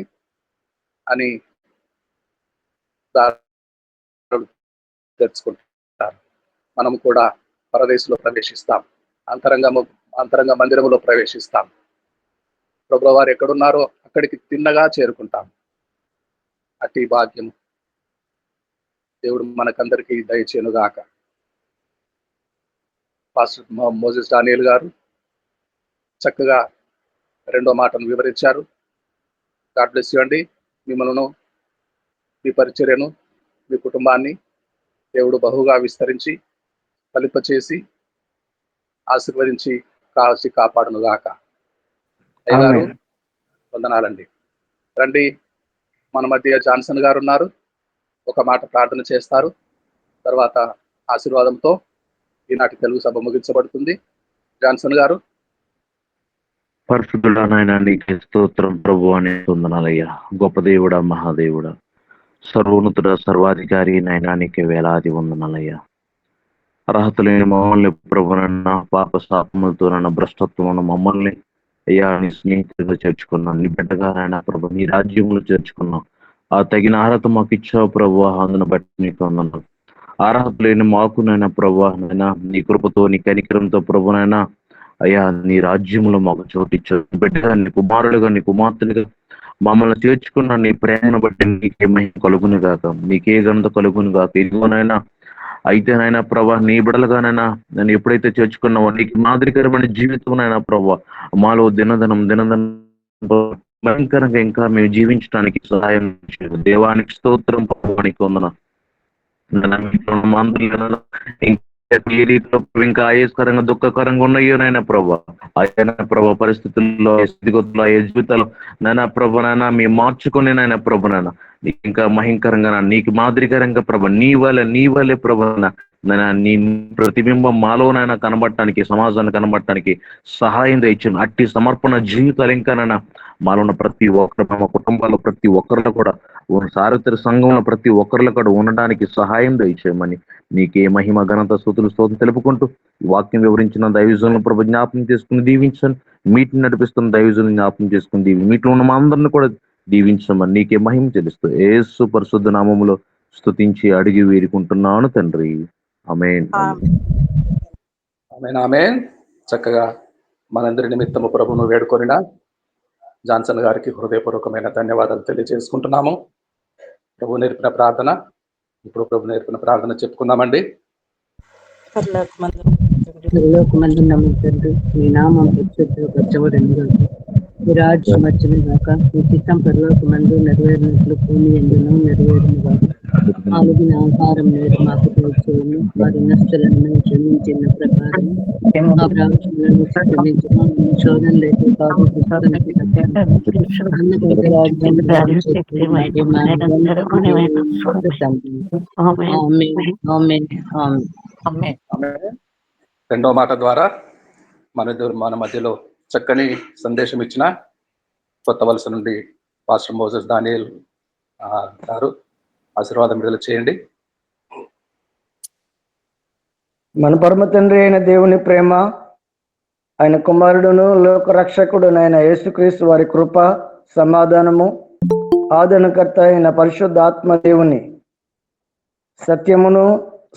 అని తెచ్చుకుంటారు. మనం కూడా పరదేశంలో ప్రవేశిస్తాం, అంతరంగ మందిరములో ప్రవేశిస్తాం. ప్రభువు వారు ఎక్కడున్నారో అక్కడికి తిన్నగా చేరుకుంటాం. అట్టి భాగ్యం దేవుడు మనకందరికీ దయచేయునుగాక. పాస్టర్ మోజెస్ డానియల్ గారు చక్కగా రెండో మాటను వివరించారు. గాడ్ బ్లెస్ యు అండి. మిమ్మల్ని, మీ పరిచర్యను, మీ కుటుంబాన్ని దేవుడు బహుగా విస్తరించి ఫలింపచేసి ఆశీర్వదించి కాల్చి కాపాడును గాక. అయ్యగారు వందనాలండి. రండి, మన మధ్య జాన్సన్ గారు ఉన్నారు. ఒక మాట ప్రార్థన చేస్తారు. తర్వాత ఆశీర్వాదంతో ఈనాటి తెలుగు సభ ముగించబడుతుంది. జాన్సన్ గారు. పరిశుద్ధుడా నాయన నీకే స్తోత్రం ప్రభు అని వందనాలయ్యా. గొప్ప దేవుడా, మహాదేవుడా, సర్వోన్నతుడ, సర్వాధికారి నాయన నీకే వేలాది వందనాలయ్యా. అర్హత లేని మమ్మల్ని ప్రభునన్న పాప శాపములతో నన్న భ్రష్టత్వం మమ్మల్ని అయ్యా నీ స్నేహితులుగా చేర్చుకున్నాం, నీ బిడ్డగా నాయన ప్రభు నీ రాజ్యంలో చేర్చుకున్నాం. ఆ తగిన అర్హత మాకు ఇచ్చావు ప్రభు, అందును బట్టి నీకు వందనాలు. అర్హత లేని మాకునైనా ప్రభు నైనా నీ కృపతో, నీ కనికరంతో ప్రభునైనా అయ్యా నీ రాజ్యంలో మాకు చోటిచ్చావు. బిడ్డగా, నీ కుమారులుగా, నీ కుమార్తెలుగా మమ్మల్ని చేర్చుకున్న నీ ప్రేమను బట్టి నీకేమై కలుగును గాక, నీకే ఘనత కలుగును గాక. ఇదిగోనైనా అయితేనైనా ప్రభా నీ బిడలుగానైనా నేను ఎప్పుడైతే చేర్చుకున్నావో నీకు మాదిరికరమైన జీవితంనైనా ప్రభా మాలో దినదనం భయంకరంగా ఇంకా మేము జీవించడానికి సహాయం చేయదు. దేవానికి స్తోత్రం ప్రభువానికి వందన. ఏ రీతిలో ఇంకా ఆయాస్కరంగా దుఃఖకరంగా ఉన్నాయోనైనా ప్రభా అయినా ప్రభా పరిస్థితుల్లో, స్థితిగతుల్లో, ఏ జీవితాలు నైనా ప్రభు నైనా మేము మార్చుకుని నైనా ప్రభు నైనా నీకు ఇంకా మహింకరంగా నీకు మాదిరికరంగా ప్రభ నీ వల్లే ప్రభు నీ ప్రతిబింబం మాలోనైనా కనబడటానికి, సమాజాన్ని కనబడటానికి సహాయం తెచ్చాను. అట్టి సమర్పణ జీవితాలు ఇంకానైనా మాలో ఉన్న ప్రతి ఒక్కరు, మా కుటుంబాల్లో ప్రతి ఒక్కరిలో కూడా, సార్వత్రిక సంఘంలో ప్రతి ఒక్కరిలో కూడా ఉండడానికి సహాయం దయచేయమని నీకే మహిమ ఘనత స్తుతులు తెలుపుకుంటూ ఈ వాక్యం వివరించిన దైవజనులను ప్రభు జ్ఞాపకం చేసుకుని దీవించండి. మీటిని నడిపిస్తున్న దైవజనులను జ్ఞాపకం చేసుకుని మీట్లో ఉన్న మా అందరిని కూడా దీవించమని నీకే మహిమ తెలుస్తూ యేసు పరిశుద్ధ నామములో స్తుతించి అడిగి వేడుకుంటున్నాను తండ్రి. ఆమేన్. ఆమేన్. చక్కగా మనందరి నిమిత్తము ప్రభువును వేడుకొనిన జాన్సన్ గారికి హృదయపూర్వకమైన ధన్యవాదాలు తెలియజేసుకుంటున్నాము. ప్రభు నేర్పిన ప్రార్థన, ఇప్పుడు ప్రభు నేర్పిన ప్రార్థన చెప్పుకుందామండి. పరలోకమందున్న తండ్రి, మీ నామం పరిశుద్ధపరచబడును గాక. మీ రాజ్యం వచ్చును గాక. మీ చిత్తం పరలోకమందు నెరవేరినట్లు భూమి యందును నెరవేరును గాక. అలిగిన ఆహారం నేడు మాకు దయచేయము. వారి నష్టలను మేము క్షమించిన ప్రకారం మా ప్రార్థనలను క్షమించము. శోధనలైతే కాదు, దుష్టునికి తప్పించు. అన్నకైతే రాజ్యం, బలం, శక్తి, మహిమ నిరంతరము నీవే. ఆమేన్, ఆమేన్, ఆమేన్. రెండో మాట ద్వారా మన మధ్యలో చక్కని సందేశం ఇచ్చిన కొత్త వలస నుండి పాస్టర్ మోసెస్ దానియేల్ గారు ఆశీర్వాదం విడుదల చేయండి. మన పరమ తండ్రి అయిన దేవుని ప్రేమ, ఆయన కుమారుడును లోకరక్షకుడునైన యేసుక్రీస్తు వారి కృప, సమాధానము, ఆదరణకర్త అయిన పరిశుద్ధ ఆత్మ దేవుని సత్యమును,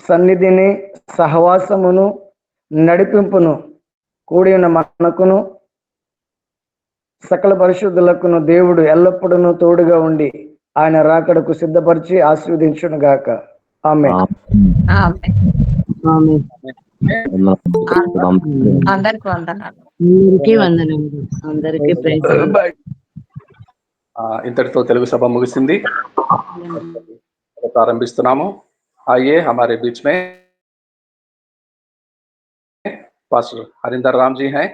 సన్నిధిని, సహవాసమును, నడిపింపును కూడి ఉన్న మనకును సకల పరిశుద్ధులకును దేవుడు ఎల్లప్పుడూ తోడుగా ఉండి ఆయన రాకడకు సిద్ధపరిచి ఆశీర్వదించును గాక. ఆమేన్. అందరికీ వందనాలు. అందరికీ ప్రైజ్. ఇంతటితో తెలుగు సభ ముగిసింది. ప్రారంభిస్తున్నాము. आइए हमारे बीच में पास्टर हरिंदर राम जी हैं.